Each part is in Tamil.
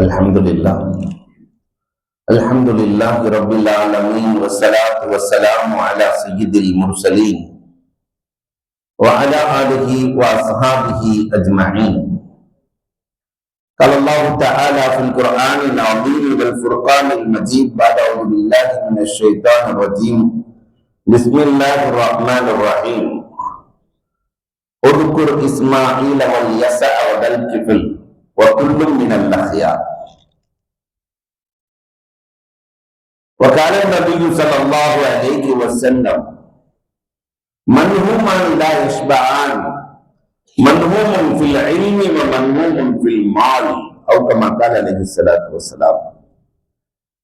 الحمد لله الحمد لله رب العالمين والصلاة والسلام على سيد المرسلين وعلى آله وأصحابه أجمعين. قال الله تعالى في القرآن العظيم والفرقان المجيد بعد أعوذ بالله من الشيطان الرجيم بسم الله الرحمن الرحيم. اذكر إسماعيل واليسع وذا الكفل وكل من الأخيار. وقال النبي صلى الله عليه وسلم منهومان لا يشبعان منهوم في العلم ومنهوم في المال أو كما قال عليه الصلاة والسلام.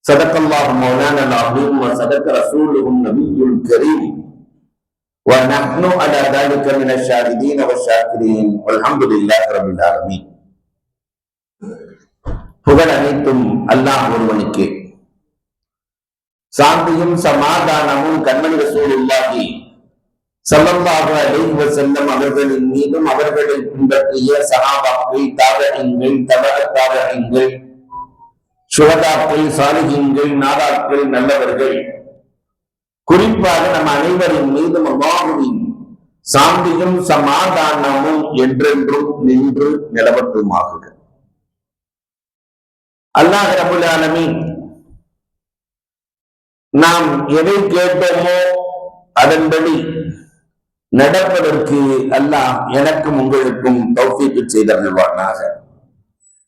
صدق الله مولانا العظيم وصدق رسوله النبي الكريم ونحن على ذلك من الشاهدين والشاكرين والحمد لله رب العالمين. புகழ் அனைத்தும் அல்லாஹ் ஒருவனுக்கே. சாந்தியும் சமாதானமும் கண்மணி ரசூலுல்லாஹி ஸல்லல்லாஹு அலைஹி வஸல்லம் அவர்களின் மீதும் அவர்களை பின்பற்றிய சஹாபாக்கள், தாபிஈன்கள், தபஅத் தாபிஈன்கள், சுஹதாக்கள், சாலிஹீன்கள், நாதாக்கள், நல்லவர்கள், குறிப்பாக நம் அனைவரின் மீதும் அல்லாஹ்வின் சாந்தியும் சமாதானமும் என்றென்றும் நின்று நிலவட்டுமாகுக. அல்லாஹ் ரப்பல் ஆலமீன் நாம் எதை கேட்டோமோ அதன்படி நடப்பதற்கு அல்லாஹ் எனக்கும் உங்களுக்கும் தௌஃபீக் செய்தருள்வானாக.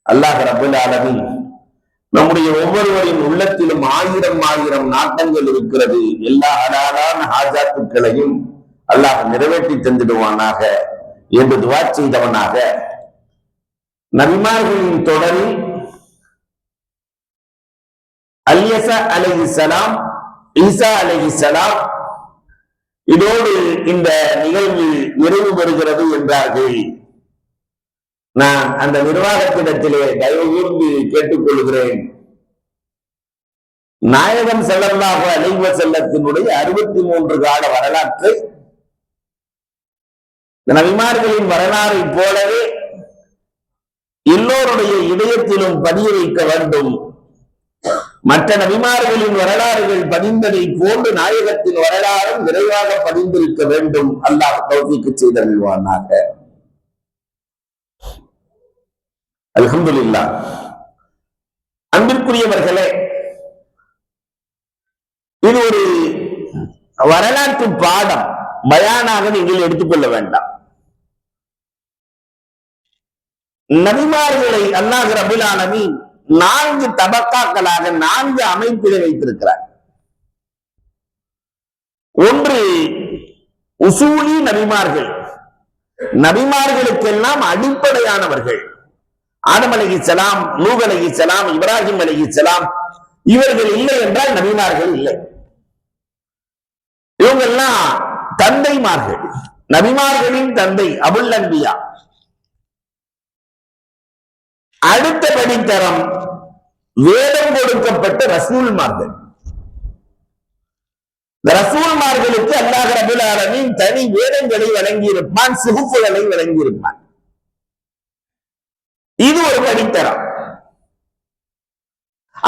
அல்லாஹ் ரப்பல் ஆலமீன் நம்முடைய ஒவ்வொருவரின் உள்ளத்திலும் ஆயிரம் ஆயிரம் நாட்டங்கள் இருக்கிறது. எல்லா ஹலாலான ஹாஜாத்துக்களையும் அல்லாஹ் நிறைவேற்றி தந்திடுவானாக என்று துஆ செய்தவனாக நபிமார்களின் தொடரில் அல்யஸா அலைஹிஸ்ஸலாம், ஈசா அலைஹிஸ்ஸலாம், இதோடு இந்த நிகழ்வு நிறைவு பெறுகிறது என்றார்கள். நான் அந்த நிர்வாகத்திடத்திலே தயவு கூர்ந்து கேட்டுக்கொள்கிறேன். நாயகம் ஸல்லல்லாஹு அலைஹி வஸல்லத்தினுடைய 63 கால வரலாற்றை நபிமார்களின் வரலாறை போலவே எல்லோருடைய இதயத்திலும் பதிய வைக்க வேண்டும். மற்ற நபிமார்களின் வரலாறுகள் பதிந்ததை போன்று நாயகத்தின் வரலாறும் விரைவாக பதிந்திருக்க வேண்டும். அல்லாஹ் தௌஃபீக் செய்தருள்வானாக. அல்ஹம்துலில்லாஹ். அன்பிற்குரியவர்களே, இது ஒரு வரலாற்று பாடம், பயானாக நீங்கள் எடுத்துக்கொள்ள வேண்டாம். நபிமார்களை அல்லாஹ் ரப்பல் ஆலமீன் 4 தபக்காக்களாக 4 அமைப்பிலே வைத்திருக்கிறார். ஒன்று உசூலி நபிமார்கள், நபிமார்களுக்கெல்லாம் அடிப்படையானவர்கள். ஆதம் அலைஹிஸ்ஸலாம், நூஹ் அலைஹிஸ்ஸலாம், இப்ராஹிம் அலைஹிஸ்ஸலாம், இவர்கள் இல்லை என்றால் நபிமார்கள் இல்லை. இவங்கெல்லாம் தந்தைமார்கள், நபிமார்களின் தந்தை அபுல் அன்பியா. அடுத்த படித்தரம் வேதம் கொடுக்கப்பட்ட ரசூல்மார்கள். ரசூல்மார்களுக்கு அல்லாஹ் ரப்பல் ஆலமீன் தனி வேதங்களை வழங்கியிருப்பான், சுஹுஃப்களை வழங்கியிருப்பான். இது ஒரு படித்தரம்.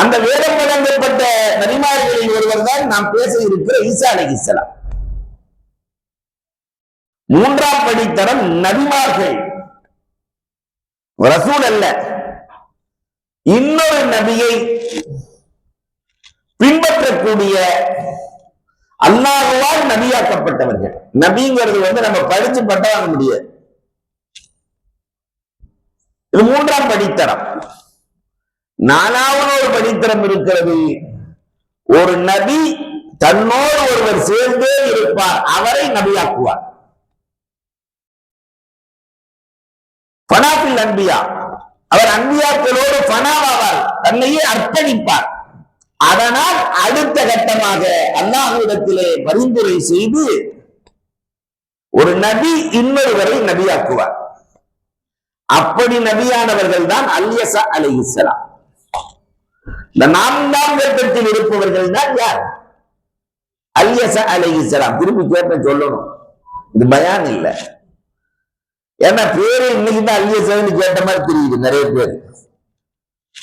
அந்த வேதம் வழங்கப்பட்ட நபிமார்களில் ஒருவர் தான் நாம் பேச இருக்கிற ஈசா அலைஹிஸ்ஸலாம். 3ஆம் படித்தரம் நபிமார்கள், ரசூல் அல்ல, இன்னொரு நபியை பின்பற்றக்கூடிய அல்லாஹ்வால் நபியாக்கப்பட்டவர்கள். நபிங்கிறது நம்ம படிச்சு பட்ட வாங்க முடியாது. இது 3ஆம் படித்தரம். 4வது ஒரு படித்தரம் இருக்கிறது. ஒரு நபி தன்னோடு ஒருவர் சேர்ந்தே இருப்பார், அவரை நபியாக்குவார். ஃபனாஃபில் அன்பியா, அவர் அன்பியாக்களோடு ஃபனாவாவார், தன்னையே அர்ப்பணிப்பார். அதனால் அடுத்த கட்டமாக அல்லாஹ்விடத்திலே பரிந்துரை செய்து ஒரு நபி இன்னொருவரை நபியாக்குவார். அப்படி நபியானவர்கள் தான் அல்யஸா அலைஹிஸ்ஸலாம். இந்த 4ஆம் கட்டத்தில் இருப்பவர்கள் தான் யார்? அல்யஸா அலைஹிஸ்ஸலாம். திருப்பி கேட்ட சொல்லணும், இது பயான் இல்லை. ஏன்னா பேரு இன்னைக்கு தான் அல்யஸான்னு கேட்ட மாதிரி தெரியுது நிறைய பேர்.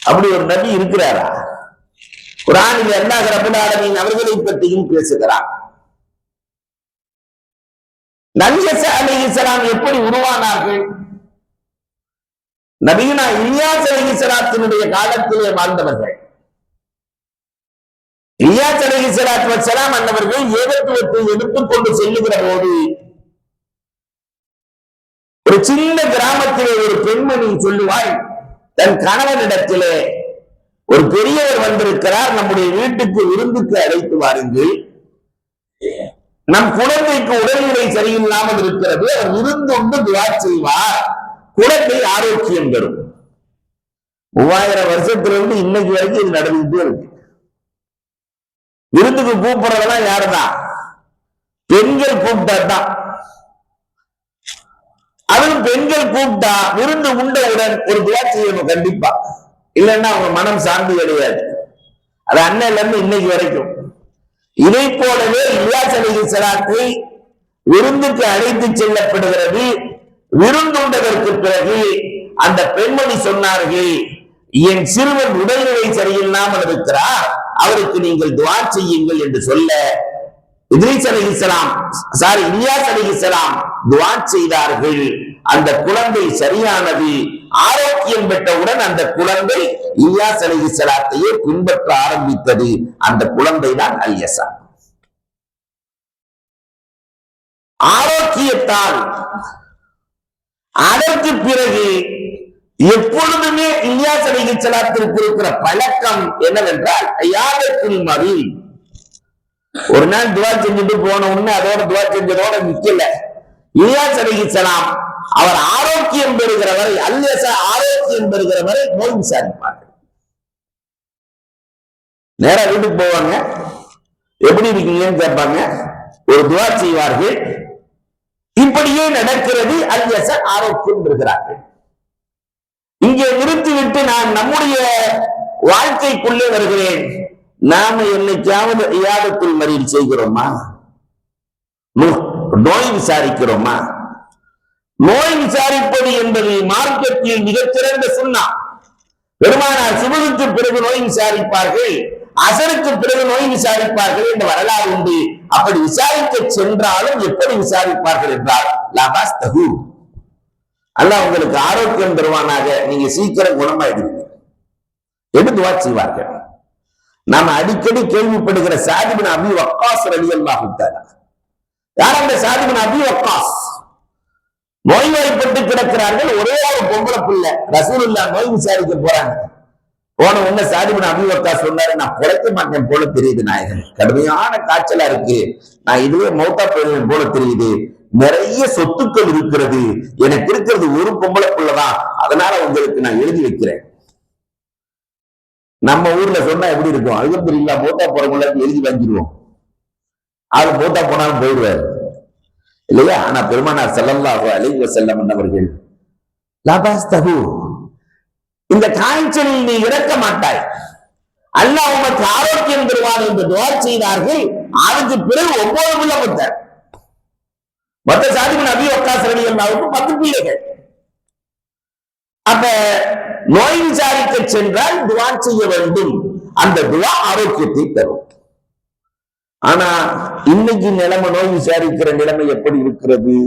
அப்படி ஒரு நபி இருக்கிறாரா? குர்ஆனில் அல்லாஹ் ரப்பல் ஆலமீன் அவர்களை பற்றியும் பேசுகிறார். நபி ஈசா அலைஹிஸ்ஸலாம் எப்படி உருவானார்கள்? நபியுனா இலியாஸ் அலைஹிஸ்ஸலாத்தினுடைய காலத்திலே வாழ்ந்தவர்கள். இலியாஸ் அலைஹிஸ்ஸலாத்து வஸ்ஸலாம் அன்னவர்கள் ஏகத்துவத்தை எடுத்துக்கொண்டு செல்லுகிற போது ஒரு சின்ன கிராமத்திலே ஒரு பெண்மணி சொல்லுவாள், தன் கணவனிடத்திலே ஒரு பெரியவர் வந்திருக்கிறார், நம்முடைய வீட்டுக்கு விருந்துக்கு அழைத்து வாருங்கள், நம் குழந்தைக்கு உடல்நிலை சரியில்லாமல் இருக்கிறது, அவர் விருந்துண்டு துஆ செய்வார், குழந்தை ஆரோக்கியம் பெறும். 3000 வருஷத்திலிருந்து இன்னைக்கு வரைக்கும் இது நடந்துகிட்டே இருக்கு. விருந்துக்கு கூப்பிடுறதெல்லாம் யாருதான்? பெண்கள் கூப்பிட்டாதான். அதுவும் பெண்கள் கூப்பிட்டா விருந்து உண்டவுடன் ஒரு துஆ செய்யணும் கண்டிப்பா, இல்லைன்னா அவங்க மனம் சார்ந்து கிடையாது. அது அன்னையில இருந்து இன்னைக்கு வரைக்கும். இதை போலவே இலியாஸ் அலைஹிஸ்ஸலாத்தை விருந்துக்கு அழைத்து செல்லப்படுகிறது. விருந்துண்டதற்கு பிறகு அந்த பெண்மணி சொன்னார்கள், என் சிறுவன் உடல்நிலை சரியில்லாமல் இருக்கிறார், அவருக்கு நீங்கள் துஆ செய்யுங்கள் என்று சொல்ல இலியாஸ் அலைஹிஸ்ஸலாம் துஆ செய்தார்கள். அந்த குழந்தை சரியானது. ஆரோக்கியம் பெற்றவுடன் அந்த குழந்தை இலியாஸ் அலைஹிஸ்ஸலாத்தையே பின்பற்ற ஆரம்பித்தது. அந்த குழந்தை தான் அல்யஸா. ஆரோக்கியத்தால் அதற்கு பிறகு எப்பொழுதுமே இலியாஸ் அலைஹிஸ்ஸலாத்திற்கு இருக்கிற பழக்கம் என்னவென்றால் ஐயாதத்துல் மரீத். ஒரு நாள் துஆ செஞ்சுட்டு போன உடனே அதோட துஆ செஞ்சதோட நிக்கல. இலியாஸ் அலைஹிஸ்ஸலாம் அவர் ஆரோக்கியம் பெறுகிற வரை, அல்யஸா ஆரோக்கியம் பெறுகிற வரை நோய் விசாரிப்பார்கள். நேரா வீட்டுக்கு போவாங்க, எப்படி இருக்கீங்கன்னு கேட்பாங்க, ஒரு துஆ செய்வார்கள். இப்படியே நடக்கிறது. அல்யஸா ஆரோக்கியம் பெறுகிறார்கள். இங்கே நிறுத்திவிட்டு நான் நம்முடைய வாழ்க்கைக்குள்ளே வருகிறேன். நாம என்னைக்காவது இயாதத்துல் மரீத் செய்கிறோமா? நோய் விசாரிக்கிறோமா? நோய் விசாரிப்பது என்பது மார்க்கத்தில் மிகச்சிறந்த சுன்னா. பெருமானார் சுபகுக்கு பிறகு நோய் விசாரிப்பார்கள், அசருக்கு பிறகு நோய் விசாரிப்பார்கள் என்ற வரலாறு உண்டு. அப்படி விசாரிக்க சென்றாலும் எப்படி விசாரிப்பார்கள் என்றால், லபாஸ்தஹு, அல்லாஹ் உங்களுக்கு ஆரோக்கியம் தருவானாக, நீங்க சீக்கிரம் குணமாயிடுவீங்க என்று துஆ செய்வார்கள். நாம அடிக்கடி கேள்விப்படுகிற சாத் இப்னு அபீ வக்காஸ் ரலியல்லாஹு தஆலா. யார் அந்த சாத் இப்னு அபீ வக்காஸ்? நோய்வாய்ப்பட்டு கிடக்கிறார்கள். ஒரே ஒரு பொம்பளை பிள்ளை. ரசூலுல்லாஹ் நோய் விசாரிக்க போறாங்க. போன உடனே சாத் இப்னு அபீ வக்காஸ் சொன்னாரு, நான் பிழைக்க மாட்டேன் போல தெரியுது நாயகன், கடுமையான காய்ச்சலா இருக்கு, நான் இதுவே மௌத்தா போயிடுவேன் போல தெரியுது, நிறைய சொத்துக்கள் இருக்கிறது, எனக்கு இருக்கிறது ஒரு பொம்பளை பிள்ளைதான், அதனால உங்களுக்கு நான் எழுதி வைக்கிறேன். நம்ம ஊர்ல சொன்னா எப்படி இருக்கும்? அல்ஹம்துலில்லாஹ் மௌத்தா போறவங்கள எழுதி வாங்கிடுவோம், அது மௌத்தா போனாலும் போயிடுவாரு இல்லையா? ஆனா பெருமானார் ஸல்லல்லாஹு அலைஹி வஸல்லம் அவர்கள், லபாஸ்தஹு, இந்த காய்ச்சலில் நீ இறக்க மாட்டாய், அல்லாஹ் உனக்கு ஆரோக்கியம் தருவான் என்று துஆ செய்தார்கள். அதுக்கு பிறகு 9 பிள்ளை பெற்றார். மொத்த சாத் இப்னு அபீ வக்காஸ் ரலியல்லாஹு 10 பிள்ளைகள். அப்ப நோய் விசாரிக்க சென்றால் துஆ செய்ய வேண்டும். அந்த துஆ ஆரோக்கியத்தை தரும். ஆனா இன்னைக்கு நிலைமை, நோய் விசாரிக்கிற நிலைமை எப்படி இருக்கிறது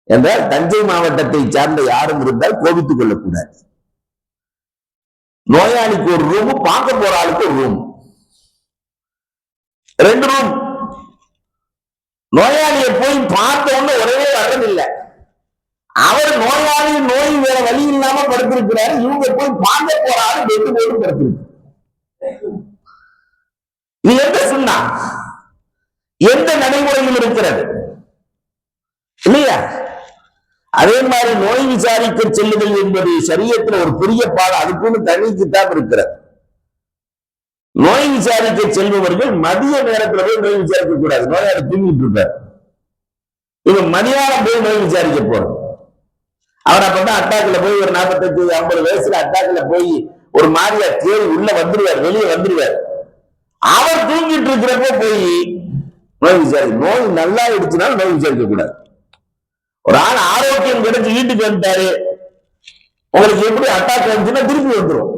என்றால், தஞ்சை மாவட்டத்தை சார்ந்த யாரும் இருந்தால் கோபித்துக் கொள்ளக்கூடாது. நோயாளிக்கு ஒரு ரூம், பார்க்க போற ஆளுக்கு ஒரு ரூம், 2 ரூம். நோயாளியை போய் பார்த்த உடனே உடனே வரதில்லை. அவர் நோயாளி, நோய் வேற வழி இல்லாம படுத்திருக்கிறாரு, இவங்க போய் பார்க்க போற ஆளு வெட்டு போட்டு படுத்திருக்கு. இது எந்த சுன்னா, எந்த நடைமுறையில் இருக்கிறது இல்லையா? அதே மாதிரி நோய் விசாரிக்க செல்லுதல் என்பது ஷரியத்துல ஒரு பெரிய பாடம். அதுக்குன்னு தனி கிதாப் இருக்கிறது. நோய் விசாரிக்க செல்பவர்கள் மதிய நேரத்துல போய் நோய் விசாரிக்க கூடாது. நோயாளி தூங்கிட்டு இருப்பார், இவங்க மதியானம் போய் நோய் விசாரிக்க போறோம். அவர் அப்பதான் அட்டாக்குல போய் ஒரு 45-50 வயசுல அட்டாக்குல போய் ஒரு மாதிரியா தேடி உள்ள வந்துருவார், வெளியே வந்துருவார். அவர் தூங்கிட்டு இருக்கிறப்ப போய் நோய் விசாரிக்க, நோய் நல்லா ஆயிடுச்சுனாலும் நோய் விசாரிக்க கூடாது. ஒரு ஆள் ஆரோக்கியம் கிடைச்சு வீட்டுக்கு வந்துட்டாரு, உங்களுக்கு எப்படி அட்டாக் வந்துச்சுன்னா திருப்பி வந்துடும்.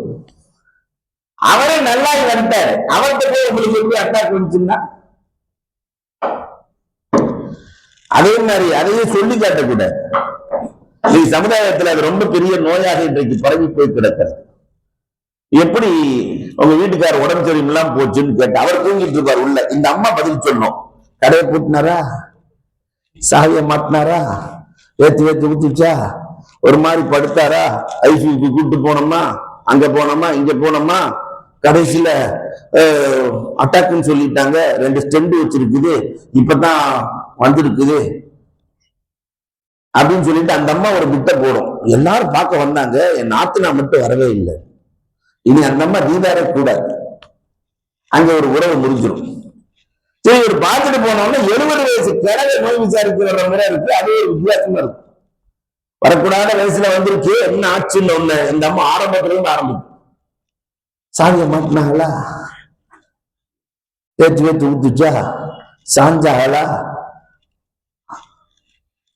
அவரே நல்லா வந்துட்டாரு, அவர்கிட்ட போய் உங்களுக்கு எப்படி அட்டாக் வந்துச்சுன்னா அதே மாதிரி அதையும் சொல்லி காட்டக்கூடாது. சமுதாயத்தில் அது ரொம்ப பெரிய நோயாக இன்றைக்கு பரவி போய் கிடக்கிறது. எப்படி உங்க வீட்டுக்காரர் உடம்பு சரியில்லாம் போச்சுன்னு கேட்டு அவர் தூங்கிட்டு இருப்பார் உள்ள. இந்த அம்மா பதில் சொன்னோம், கடையை பூட்டினாரா, சாவியை மாட்டினாரா, ஏத்தி ஊத்துச்சா, ஒரு மாதிரி படுத்தாரா, ஐசியூக்கு கூப்பிட்டு போனோமா, அங்க போனோமா, இங்க போனோமா, கடைசியில அட்டாக்குன்னு சொல்லிட்டாங்க, 2 ஸ்டெண்ட் வச்சிருக்குது, இப்பதான் வந்திருக்குது அப்படின்னு சொல்லிட்டு அந்த அம்மா ஒரு பிட்ட போடும். எல்லாரும் பார்க்க வந்தாங்க, என் நாத்துனா மட்டும் வரவே இல்லை. இனி அந்த அம்மா தீதார கூடாது, அங்க ஒரு உறவு முடிஞ்சிடும். சரி, ஒரு பார்த்துட்டு போனோம்னா 70 வயசு கிழமை நோய் விசாரிக்க வர்ற முறை இருக்கு, அது ஒரு வித்தியாசமா இருக்கும். வரக்கூடாத வயசுல வந்திருக்கு, என்ன ஆச்சுன்னு ஒண்ணு இந்த அம்மா ஆரம்பத்திலிருந்து ஆரம்பிக்கும். சாவிய மாட்டினாங்களா, ஏற்றி ஊத்துச்சா, சாஞ்சாங்களா,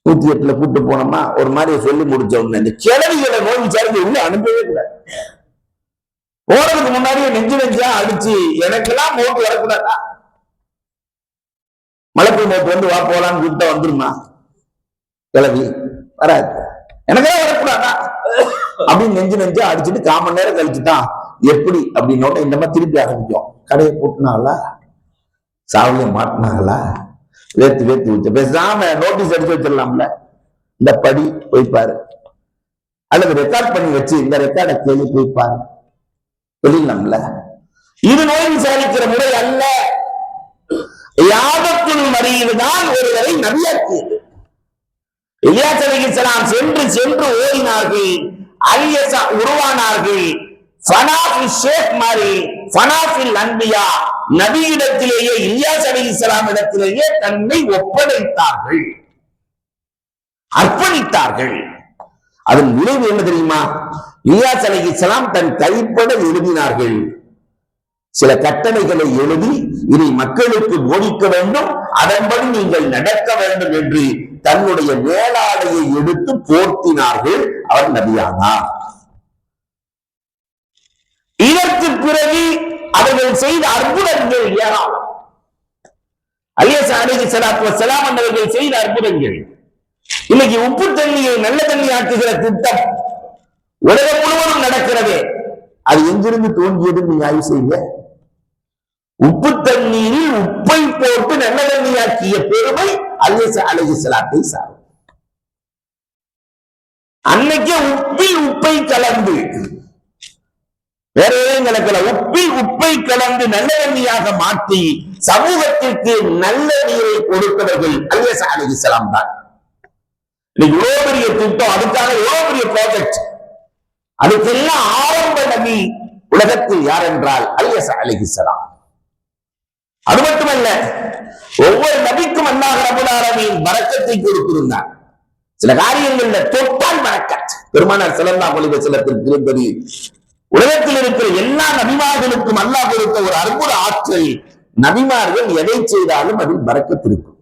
108ல கூட்டு போனோமா, ஒரு மாதிரி சொல்லி முடிச்ச உடனே இந்த கிழவிகளை நோய் விசாரிக்க உள்ள அனுப்பவே கூடாது. போறதுக்கு முன்னாடியே நெஞ்சா அடிச்சு எனக்கெல்லாம் மோட்டு வரக்கூடாதா, மலைப்பு மோட்டு வந்து வா போலான்னு கூப்பிட்டா வந்துருமா கிளவி, வராது, எனக்கெல்லாம் வரக்கூடாதா அப்படின்னு நெஞ்சா அடிச்சுட்டு 1/4 மணி நேரம் கழிச்சுட்டான் எப்படி அப்படின்னோட இந்த மாதிரி திருப்பி ஆரம்பிக்கும். கடையை போட்டுனாங்களா, சாவிய மாட்டினாங்களா, வேத்து வச்சு பேசாம நோட்டீஸ் அடிச்சு வச்சிடலாம்ல, இந்த படி போய்ப்பாரு, அல்லது ரெக்கார்ட் பண்ணி வச்சு இந்த ரெக்கார்டை கேள்வி போய்ப்பாரு சொல்லிடலாம்ல. இது நோய் விசாரிக்கிற முறை அல்ல. யாபத்துல் மரீதுதான் ஒருவரை நபியாக்கியது. இலியாஸ் அலைஹிஸ்ஸலாம் சென்று ஓடினார்கள், அலியஸா உருவானார்கள். ஃபனாஃபில் ஷேக் மாதிரி ஃபனாஃபில் அன்பியா, நபியிடத்திலேயே இலியாஸ் அலைஹிஸ்ஸலாம் இடத்திலேயே தன்னை ஒப்படைத்தார்கள், அர்ப்பணித்தார்கள். அதன் விளைவு என்ன தெரியுமா? இலியாஸ் அலைஹிஸ்ஸலாம் தன் கைப்பட எழுதினார்கள். சில கட்டளைகளை எழுதி இதை மக்களுக்கு போதிக்க வேண்டும், அதன்படி நீங்கள் நடக்க வேண்டும் என்று தன்னுடைய மேலாடையை எடுத்து போர்த்தினார்கள். அவர் நபியானார். இதற்கு பிறகு அவர்கள் செய்த அற்புதங்கள் ஏராளம். இலியாஸ் அலைஹிஸ்ஸலாத்து வஸ்ஸலாம் அவர்கள் செய்த அற்புதங்கள். இன்னைக்கு உப்பு தண்ணியை நல்ல தண்ணி ஆக்குகிற திட்டம் உலகம் முழுவதும் நடக்கிறது. அது எங்கிருந்து தோன்றியது நீங்க ஆய்வு செய்ய. உப்பு தண்ணீரில் உப்பை போட்டு நல்ல தண்ணியாக்கிய பெருமை இலியாஸ் அலைஹிஸ்ஸலாத்தை சாரும். அன்னைக்கே உப்பில் உப்பை கலந்து, வேற எதுவும் கலக்கல, உப்பில் உப்பை கலந்து நல்ல தண்ணியாக மாற்றி சமூகத்திற்கு நல்ல நீரை கொடுத்தவர்கள் இலியாஸ் அலைஹிஸ்ஸலாம் தான். இவ்வளவு பெரிய திட்டம், அதுக்காக எவ்வளவு பெரிய ப்ராஜெக்ட், அதுக்கெல்லாம் ஆரம்ப நபி உலகத்தில் யார் என்றால் இலியாஸ் அலைஹிஸ்ஸலாம். அது மட்டுமல்ல, ஒவ்வொரு நபிக்கும் அல்லாஹ் ரப்பல் ஆலமீன் பரக்கத்தை கொடுத்திருந்தார். சில காரியங்கள்ல தொட்டால் பரக்கத். பெருமானார் ஸல்லல்லாஹு அலைஹி வஸல்லத்திற்கு இருந்தது, உலகத்தில் இருக்கிற எல்லா நபிமார்களுக்கும் அல்லாஹ் கொடுத்த ஒரு அற்புத ஆற்றல், நபிமார்கள் எதை செய்தாலும் அதில் பரக்கத் இருக்கும்.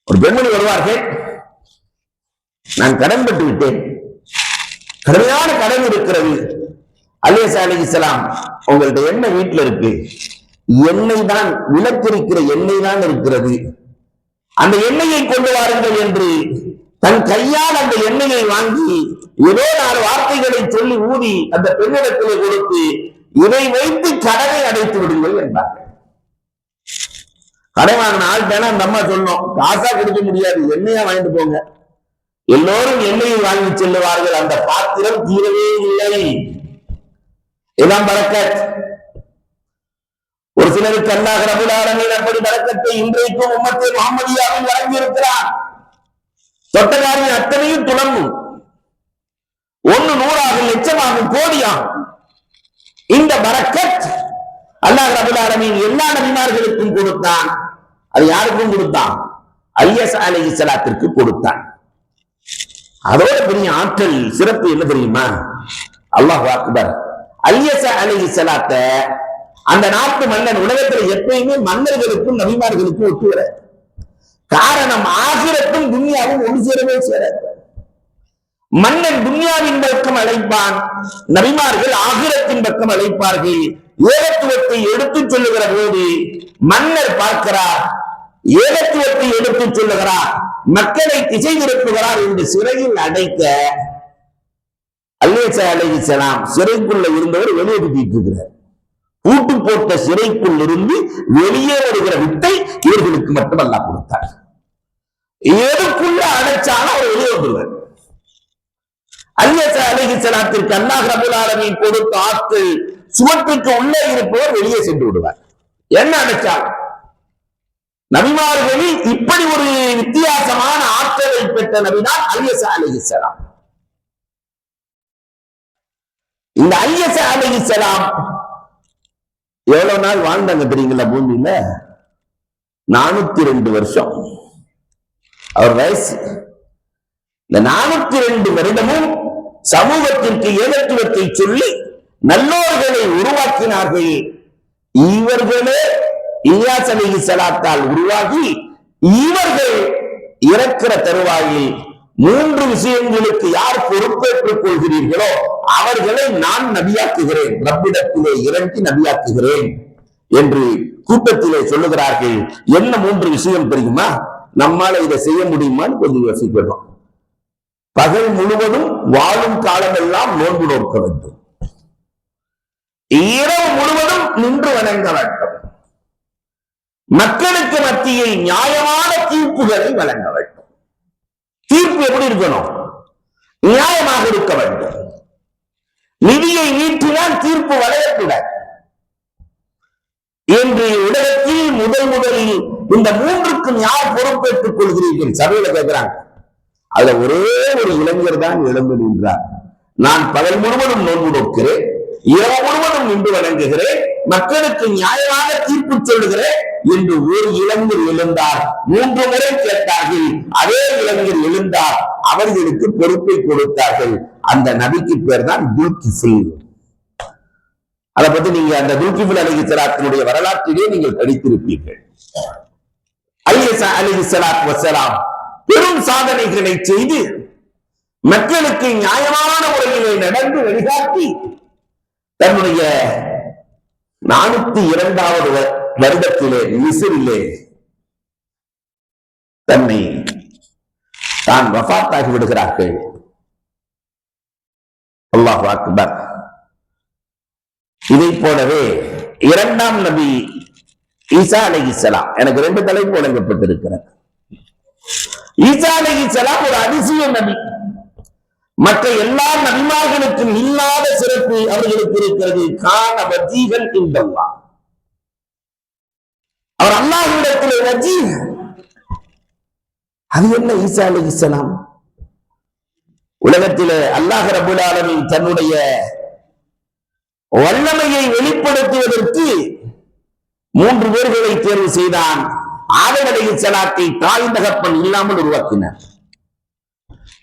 ஒரு பெண்மணி வருவார்கள், நான் கடன் பட்டு விட்டேன், கடுமையான கடன் இருக்கிறது, இலியாஸ் அலைஹிஸ்ஸலாம் உங்கள்ட்ட என்ன வீட்டுல இருக்கு? எண்ணெய் தான், விளக்கிருக்கிற எண்ணெய் தான் இருக்கிறது, அந்த எண்ணெயை கொண்டு வாருங்கள் என்று தன் கையால் அந்த எண்ணெயை வாங்கி ஏதோ 4 வார்த்தைகளை சொல்லி ஊதி அந்த பெண்ணிடத்திலே கொடுத்து, இதை வைத்து கடனை அடைத்து விடுங்கள் என்றார்கள். கடை வாங்கின ஆள்கிட்ட அந்த அம்மா சொன்னோம், காசா கொடுக்க முடியாது, எண்ணெயா வாங்கிட்டு போங்க. எல்லோரும் எண்ணெயை வாங்கி செல்லுவார்கள், அந்த பாத்திரம் தீரவே இல்லை. இதான் பரக்கத். ஒரு சிலருக்கு அல்லாஹ் ரப்பல் ஆலமீன் அப்படி பரக்கத்தை இன்றைக்கும் உம்மத்தே முஹம்மதியாவில் வழங்கி இருக்கிறார். தொட்டகாரின் அத்தனையும் துளங்கும், 1 100 லட்சமாகும், கோடியாகும். இந்த பரக்கத் அல்லாஹ் ரப்பல் ஆலமீன் எல்லா நபிமார்களுக்கும் கொடுத்தான். அது யாருக்கும் கொடுத்தான்? இலியாஸ் அலைஹிஸ்ஸலாத்திற்கு கொடுத்தான். அதோட பெரிய ஆற்றல் சிறப்பு என்ன தெரியுமா? அல்லாஹ் அக்பர். இலியாஸ் அலைஹிஸ்ஸலாத்தை அந்த நாட்டு மன்னன் உலகத்தில் எப்பயுமே மன்னர்களுக்கும் நபிமார்களுக்கும் ஒட்டுகிற காரணம், ஆகிரத்தும் துன்யாவும் ஒன்று சேரவே சேராது. மன்னன் துன்யாவின் பக்கம் அழைப்பான், நபிமார்கள் ஆகிரத்தின் பக்கம் அழைப்பார்கள். ஏகத்துவத்தை எடுத்துச் சொல்லுகிற போது மன்னர் பார்க்கிறார், ஏகத்துவத்தை எடுத்துச் சொல்லுகிறார், மக்களை திசை திருப்புகிறார் என்று சிறையில் அடைக்க அல்லேசா அலைஹிஸ்ஸலாம் சிறைக்குள்ள இருந்தவர் வெளியே சுத்திட்டு இருக்கிறார். பூட்டு போட்ட சிறைக்குள் இருந்து வெளியே வருகிற வித்தை இவர்களுக்கு மட்டும் அல்லாஹ் கொடுத்தார். எதுக்குள்ள அடைச்சாலும் அவர் வெளியே வந்துருவார். அல்லேசா அலைஹிஸ்ஸலாத்திற்கு அல்லாஹ் ரப்பல் ஆலமீன் கொடுத்த ஆட்கள் சுவற்றுக்கு உள்ளே இருப்பவர் வெளியே சென்று விடுவார். என்ன அடைச்சால் நபிமார்களில் இப்படி ஒரு வித்தியாசமான ஆற்றலை பெற்ற நபிதான் அல்லேசா அலைஹிஸ்ஸலாம். இந்த அல்லேசா அலைஹிஸ்ஸலாம் எவ்வளவு நாள் வாழ்ந்தாங்க தெரியுங்களா பூமியில? 402 வருஷம் அவர் வயசு. இந்த 402 வருடமும் சமூகத்திற்கு ஏகத்துவத்தை சொல்லி நல்லோர்களை உருவாக்கினார்கள். இவர்களே இலியாஸ் அலைஹிஸ்ஸலாத்தால் உருவாகி இவர்கள் இறக்கிற தருவாயில் 3 விஷயங்களுக்கு யார் பொறுப்பேற்றுக் கொள்கிறீர்களோ அவர்களை நான் நபியாக்குகிறேன், ரப்பிடத்திலே இறங்கி நபியாக்குகிறேன் என்று கூட்டத்திலே சொல்லுகிறார்கள். என்ன 3 விஷயம் தெரியுமா? நம்மால இதை செய்ய முடியுமான்னு கொஞ்சம் யோசிக்கணும். பகல் முழுவதும் வாழும் காலமெல்லாம் நோன்பு நோக்க வேண்டும், இரவு முழுவதும் நின்று வணங்க வேண்டும், மக்களுக்கு மத்தியில் நியாயமான தீர்ப்புகளை வழங்க வேண்டும். தீர்ப்பு எப்படி இருக்கணும்? நியாயமாக இருக்க வேண்டும். நிதியை நீட்டினால் தீர்ப்பு வளையக்கூடாது என்று உலகத்தில் முதலில் இந்த 3க்கும் யார் பொறுப்பேற்றுக் கொள்கிறீர்கள் சபையில கேட்கிறாங்க. அதுல ஒரே ஒரு இளைஞர் தான் எழுந்து நின்றார். நான் பகல் முழுவதும் நோன்பு நோக்கிறேன், இரவு முழுவதும் நின்று வணங்குகிறேன், மக்களுக்கு நியாயமாக தீர்ப்பு சொல்லுகிறேன் என்று ஒரு இளைஞர் எழுந்தார். 3 முறை கேட்டார்கள், அதே இளைஞர் எழுந்தார். அவர்களுக்கு பொறுப்பை கொடுத்தார்கள். அந்த நபிக்கு பேர் தான் துல்கிஃபில். அதை பத்தி நீங்க அந்த துல்கிஃபில் அலைஹிஸ்ஸலாத்தினுடைய வரலாற்றிலே நீங்கள் படித்திருப்பீர்கள். அல்லேசா அலைஹிஸ்ஸலாத்து வஸ்ஸலாம் பெரும் சாதனைகளை செய்து மக்களுக்கு நியாயமான முறையிலே நடந்து வழிகாட்டி தன்னுடைய 402வது வருடத்திலே மிஸ்ரிலே தன்னை தான் வஃபாத்தாகி விடுகிறார்கள். அல்லாஹு அக்பர். இதை போலவே 2ஆம் நபி ஈசா அலைஹிஸ்ஸலாம், எனக்கு 2 தலைப்பு வழங்கப்பட்டிருக்கிறது. ஈசா அலைஹிஸ்ஸலாம் ஒரு அதிசய நபி. மற்ற எல்லா நபிமார்களுக்கும் இல்லாத சிறப்பு அவர்களுக்கு இருக்கிறது. கான வஜீஹன் இன்தல்லாஹ், அவர் அல்லாஹ்விடத்திலே வஜீஹ். அது என்ன ஈசா அலைஹிஸ்ஸலாம்? உலகத்திலே அல்லாஹ் ரப்பல் ஆலமீன் தன்னுடைய வல்லமையை வெளிப்படுத்துவதற்கு 3 பேர்களை தேர்வு செய்தான். ஆதம் அலைஹிஸ்ஸலாத்தை தாய் தகப்பன் இல்லாமல் உருவாக்கினார்.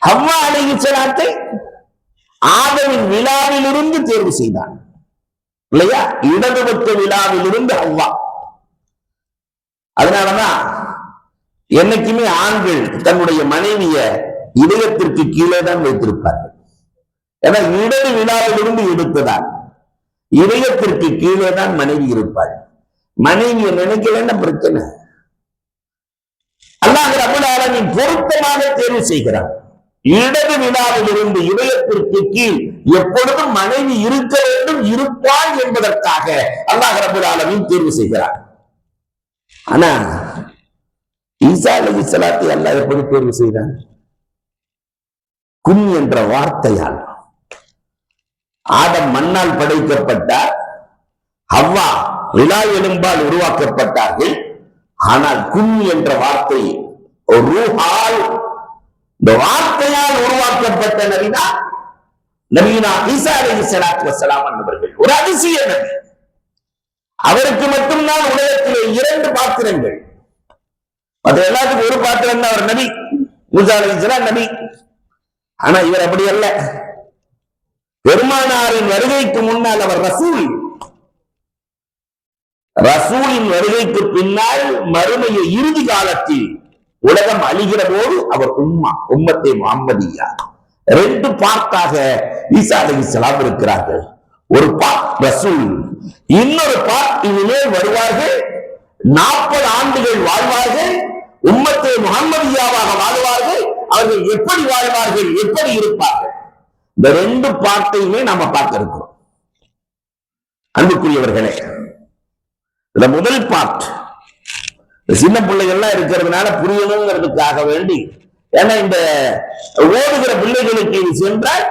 ஹவ்வா அலைஹிஸ்ஸலாத்தை ஆதமின் விழாவிலிருந்து தேர்வு செய்தான் இல்லையா? இடதுபட்ட விழாவிலிருந்து ஹவ்வா. அதனாலதான் என்னைக்குமே ஆண்கள் தன்னுடைய மனைவிய இதயத்திற்கு கீழே தான் வைத்திருப்பார்கள். ஏன்னா இடது விழாவிலிருந்து எடுத்ததால் இதயத்திற்கு கீழே தான் மனைவி இருப்பாள். மனைவியை நினைக்கலன்னா பிரச்சனை. அல்லாஹ் ரப்பல் ஆலமீன் பொருத்தமாக தேர்வு செய்கிறார். இடது விழாவிலிருந்து இதயத்திற்கு கீழ் எப்பொழுதும் மனைவி இருக்க வேண்டும், இருப்பாள் என்பதற்காக அல்லாஹ் ரப்பல் ஆலமீன் தேர்வு செய்கிறார். ஆனா ஈசா அலைஹிஸ்ஸலாத்தை அல்லாஹ் எப்படி தேர்வு செய்தார்? குன் என்ற வார்த்தையால். ஆதம் மண்ணால் படைக்கப்பட்டார், ஹவ்வா விழா எலும்பால் உருவாக்கப்பட்டார்கள். ஆனால் குன் என்ற வார்த்தை ரூஹால், இந்த வார்த்தையால் உருவாக்கப்பட்ட நபினா நபியுனா ஈசா அலைஹிஸ்ஸலாத்து வஸ்ஸலாம் என்பவர்கள் ஒரு அதிசய நபி. அவருக்கு மட்டும்தான் உலகத்திலே 2 பாத்திரங்கள். மற்ற எல்லாத்துக்கும் ஒரு பாத்திரம் தான். அவர் நபி, மூசா அலைஹிஸ்ஸலாம் நபி. ஆனா இவர் அப்படி அல்ல. பெருமானாரின் வருகைக்கு முன்னால் அவர் ரசூல். ரசூலின் வருகைக்கு பின்னால் மறுமையை இறுதி காலத்தில் உலகம் அழிகிற போது அவர் உம்மத்தே முஹம்மதியா, 2 பார்ட்டாக ஈசா அலைஹிஸ்ஸலாம் இருக்கிறார்கள். ஒரு பார்ட் ரசூல், இன்னொரு பார்ட் இனிமேல் வருவார்கள், 40 ஆண்டுகள் வாழ்வார்கள், உம்மத்தே முஹம்மதியாவாக வாழ்வார்கள். அவர்கள் எப்படி வாழ்வார்கள், எப்படி இருப்பார்கள், இந்த 2 பார்ட்டையுமே நாம பார்க்க இருக்கிறோம். அன்புக்குரியவர்களே, இந்த முதல் பார்ட் சின்ன பிள்ளைகள்லாம் இருக்கிறதுனால புரியணுங்கிறதுக்காக வேண்டி, ஏன்னா இந்த ஓடுகிற பிள்ளைகளுக்கு இது சென்றால்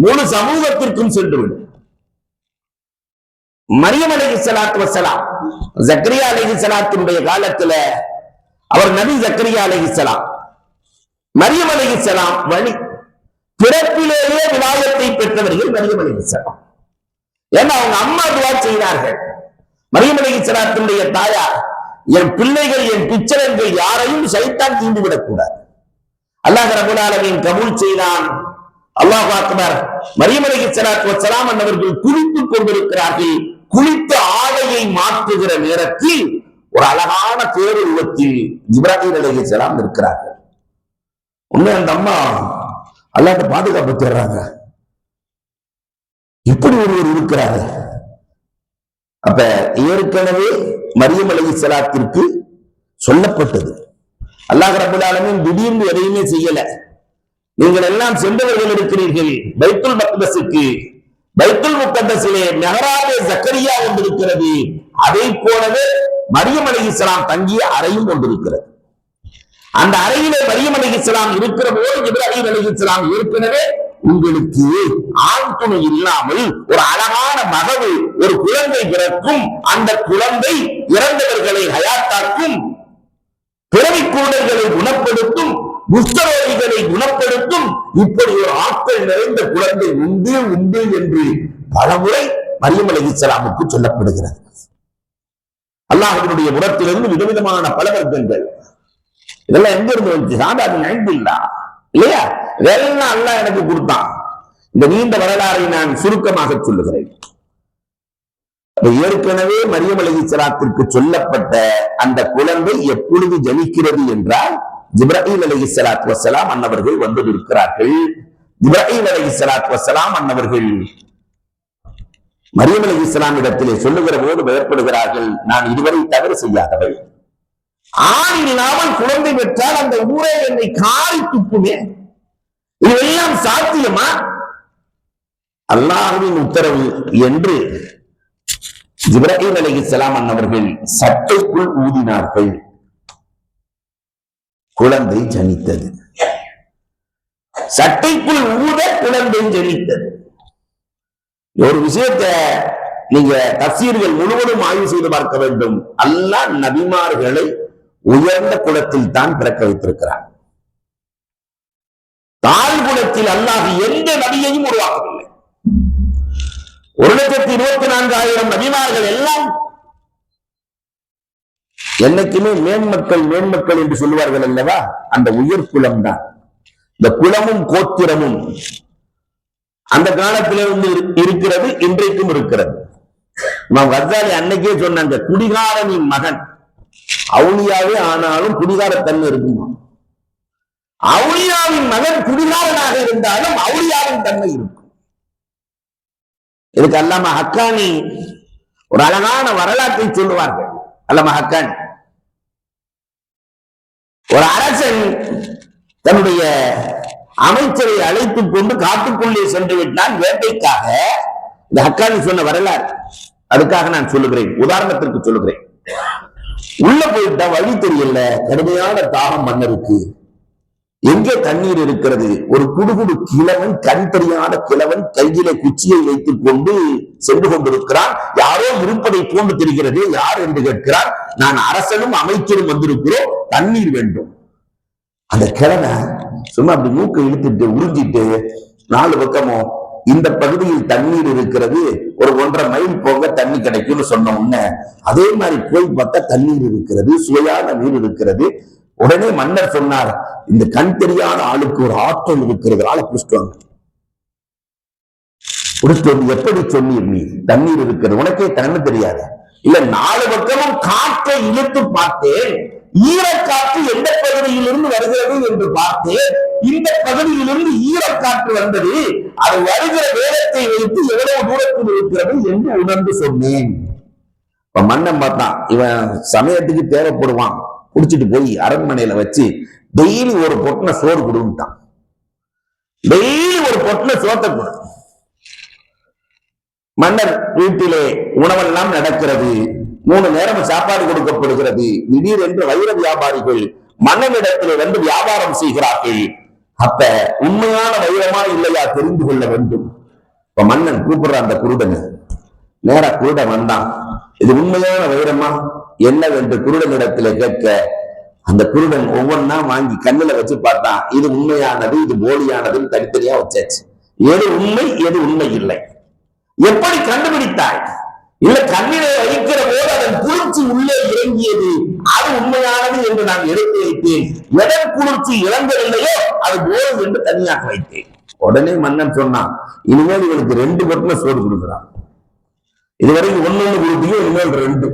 முழு சமூகத்திற்கும் சென்றுவிடும். மரியம் அலைஹிஸ்ஸலாத்து வஸ்ஸலாம், ஜக்கரியா அலைஹிஸ்ஸலாத்துடைய காலத்துல அவர் நபி ஜக்கரியா அலைஹிஸ்ஸலாம், மரியம் அலைஹிஸ்ஸலாம் வழி பிறப்பிலேயே விலாயத்தை பெற்றவர்கள் மரியம் அலைஹிஸ்ஸலாம். ஏன்னா அவங்க அம்மா துவா செய்தார்கள். மரியம் அலைஹிஸ்ஸலாத்துடைய தாயார், என் பிள்ளைகள் என் பிச்சரங்கள் யாரையும் சைத்தான் தீண்டிவிடக் கூடாது. அல்லாஹ் ரப்பல் ஆலமீன் கபூல் செய்தான். அல்லாஹ் அக்பர். மரியம் அலைஹிஸ்ஸலாத்து வஸ்ஸலாம் அவர்கள் குளித்துக் கொண்டிருக்கிறார்கள். குளித்த ஆடையை மாற்றுகிற நேரத்தில் ஒரு அழகான பேருருவத்தில் ஜிப்ராயில் அலைஹிஸ்ஸலாம் இருக்கிறார்கள். உண்மை அந்த அம்மா அல்லாஹ்ட்ட பாதுகாப்பு தேடுறாங்க, இப்படி ஒருவர் இருக்கிறாரு. அப்ப ஏற்கனவே மரியம் அலைஹிஸ்ஸலாத்திற்கு சொல்லப்பட்டது. அல்லாஹ் ரப்பல் ஆலமீன் திடீர்னு எதையுமே செய்யல. நீங்கள் எல்லாம் சென்றவர்கள் இருக்கிறீர்கள் பைத்துல் மக்தஸுக்கு. பைத்துல் முகத்தஸிலே மெஹராபே ஜக்கரியா ஒன்றிருக்கிறது. அதை போலவே மரியம் அலைஹிஸ்ஸலாம் தங்கிய அறையும் ஒன்றிருக்கிறது. அந்த அறையிலே மரியம் அலைஹிஸ்ஸலாம் இருக்கிற போது இப்ராஹீம் அலைஹிஸ்ஸலாம் ஏற்கனவே உங்களுக்கு ஆண் துணை இல்லாமல் ஒரு அழகான மகவு, ஒரு குழந்தை பிறக்கும், அந்த குழந்தை இறந்தவர்களை ஹயாத்தாக்கும், பிறவி கூடல்களை குணப்படுத்தும், குஷ்டரோகிகளை குணப்படுத்தும், இப்படி ஒரு ஆற்றல் நிறைந்த குழந்தை உண்டு உண்டு என்று பலமுறை மரியம் அலைஹிஸ்ஸலாமுக்கு சொல்லப்படுகிறது. அல்லாஹ்வினுடைய புறத்திலிருந்து விதவிதமான பல வர்க்கங்கள். இதெல்லாம் எங்க இருந்து வந்து? சாதாரண நைந்தில்லா இல்லையா? இதெல்லாம் அல்லாஹ் எனக்கு கொடுத்தான். இந்த நீண்ட வரலாறை நான் சுருக்கமாக சொல்லுகிறேன். ஏற்கனவே மரியம் அலைஹிஸ்ஸலாத்திற்கு சொல்லப்பட்ட அந்த குழந்தை எப்பொழுது ஜனிக்கிறது என்றால், ஜிப்ராயில் அலைஹிஸ்ஸலாத்து வஸ்ஸலாம் அன்னவர்கள் வந்திருக்கிறார்கள். ஜிப்ராயில் அலைஹிஸ்ஸலாத்து வஸ்ஸலாம் அன்னவர்கள் மரியம் அலைஹிஸ்ஸலாம் இடத்திலே சொல்லுகிற போது பயப்படுகிறார்கள், நான் இதுவரை தவறு செய்யாதவள், ஆண் இல்லாமல் குழந்தை பெற்றால் அந்த ஊரே என்னை காரி துப்புமே, இதெல்லாம் சாத்தியமா? அல்லாஹ்வின் உத்தரவு என்று ஜிப்ராயில் அலைஹிஸ்ஸலாம் அன்னவர்கள் சட்டைக்குள் ஊதினார்கள். குழந்தை ஜனித்தது. சட்டைக்குள் ஊத குழந்தை ஜனித்தது. ஒரு விஷயத்தை நீங்க தஃசீர்கள் முழுவதும் ஆய்வு செய்து பார்க்க வேண்டும். அல்லாஹ் நபிமார்களை உயர்ந்த குலத்தில் தான் பிறக்க வைத்திருக்கிறார். தாழ்குலத்தில் அல்லாஹ் எந்த நபியையும் உருவாக்கவில்லை. 1,24,000 நபிமார்கள் எல்லாம் என்னைக்குமே மேன்மக்கள் மேன்மக்கள் என்று சொல்லுவார்கள் அல்லவா, அந்த உயர் குலம் தான். இந்த குலமும் கோத்திரமும் அந்த காலத்திலே வந்து இருக்கிறது, இன்றைக்கும் இருக்கிறது. இமாம் கஸ்ஸாலி அன்னைக்கே சொன்னாங்க, குடிகாரனின் மகன் அவுலியாவே ஆனாலும் குடிகாரத்தன்மை இருக்குமா? அவுலியாவின் மகன் குடிகாரனாக இருந்தாலும் அவுலியாவின் தன்மை இருக்கும். இதுக்கு அல்லாமா ஹக்கானி ஒரு அழகான வரலாற்றை சொல்லுவார்கள். அல்லாமா ஹக்கானி, ஒரு அரசன் தன்னுடைய அமைச்சரை அழைத்துக் கொண்டு காட்டுக்குள்ளே சென்று விட்டான் வேட்டைக்காக. இந்த ஹக்கானி சொன்ன வரலாறு, அதுக்காக நான் சொல்லுகிறேன், உதாரணத்திற்கு சொல்லுகிறேன். உள்ள போயிட்டா வழி தெரியல, கடுமையான தாகம் மன்னருக்கு. எங்கே தண்ணீர் இருக்கிறது? ஒரு குடுகுடு கிழவன், கண் தெரியாத கிழவன் கையிலே குச்சியை வைத்துக் கொண்டு சென்று கொண்டிருக்கிறான். யாரோ இருப்பதை போன்று தெரிகிறது. யார் என்று கேட்கிறார். நான் அரசனும் அமைச்சரும் வந்திருக்கிறோம், தண்ணீர் வேண்டும். அந்த கிழமை சும்மா அப்படி மூக்கை இழுத்துட்டு உறிஞ்சிட்டு 4 பக்கமும் இந்த பகுதியில் தண்ணீர் இருக்கிறது, ஒரு 1.5 மைல் போக தண்ணி கிடைக்கும்னு சொன்ன உடனே அதே மாதிரி போய் பார்த்தா தண்ணீர் இருக்கிறது, சுவையான நீர் இருக்கிறது. உடனே மன்னர் சொன்னார், இந்த கண் தெரியாத ஆளுக்கு ஒரு ஆற்றல் இருக்கிறது, ஆளை புடிச்சிட்டு எப்படி சொன்னீர்? நீ தண்ணீர் இருக்கிறது, உனக்கே கண்ணு தெரியாது. இல்ல 4 பக்கமும் காற்றை இழுத்து பார்த்தேன், ஈரக்காற்று எந்த பகுதியிலிருந்து வருகிறது என்று பார்த்தேன், இந்த பகுதியிலிருந்து ஈரக்காற்று வந்தது, அது வருகிற வேகத்தை வைத்து எவ்வளவு தூரத்தில் இருக்கிறது என்று உணர்ந்து சொன்னேன். இப்ப மன்னன் பார்த்தான், இவன் சமயத்துக்கு தேவைப்படுவான், குடிச்சிட்டு போய் அரண்மனையில வச்சு டெய்லி ஒரு பொட்டனை சோறு கொடுத்தான். டெய்லி ஒரு பொட்டனை சோத்தை கொடு. மன்னர் வீட்டிலே உணவெல்லாம் நடக்கிறது, 3 நேரம் சாப்பாடு கொடுக்கப்படுகிறது. திடீரென்று வைர வியாபாரிகள் மன்னனிடத்திலே வந்து வியாபாரம் செய்கிறார்கள். அப்ப உண்மையான வைரமா இல்லையா தெரிந்து கொள்ள வேண்டும். இப்ப மன்னன் கூப்பிடுற அந்த குருடனை, நேரா குருடன் வந்தான். இது உண்மையான வைரமா என்னவென்று குருடனிடத்திலே கேட்க, அந்த குருடன் ஒவ்வொன்னா வாங்கி கண்ணுல வச்சு பார்த்தான். இது உண்மையானது, இது போலியானதுன்னு தனித்தனியா வச்சாச்சு. எது உண்மை எது உண்மை இல்லை எப்படி கண்டுபிடித்தாய்? இல்ல கண்ணிலே வைக்கிற போது அதன் குளிர்ச்சி உள்ளே இறங்கியது, அது உண்மையானது என்று நான் எடுத்து வைத்தேன். எதன் குளிர்ச்சி இறங்கவில்லையோ அது போதும் என்று தனியாக வைத்தேன். உடனே மன்னன் சொன்னான், இனிமேல் இவனுக்கு 2 பொட்டனை சோறு கொடுக்கிறான். இதுவரைக்கும் 1 கொடுத்தீங்க, இனிமேல் 2.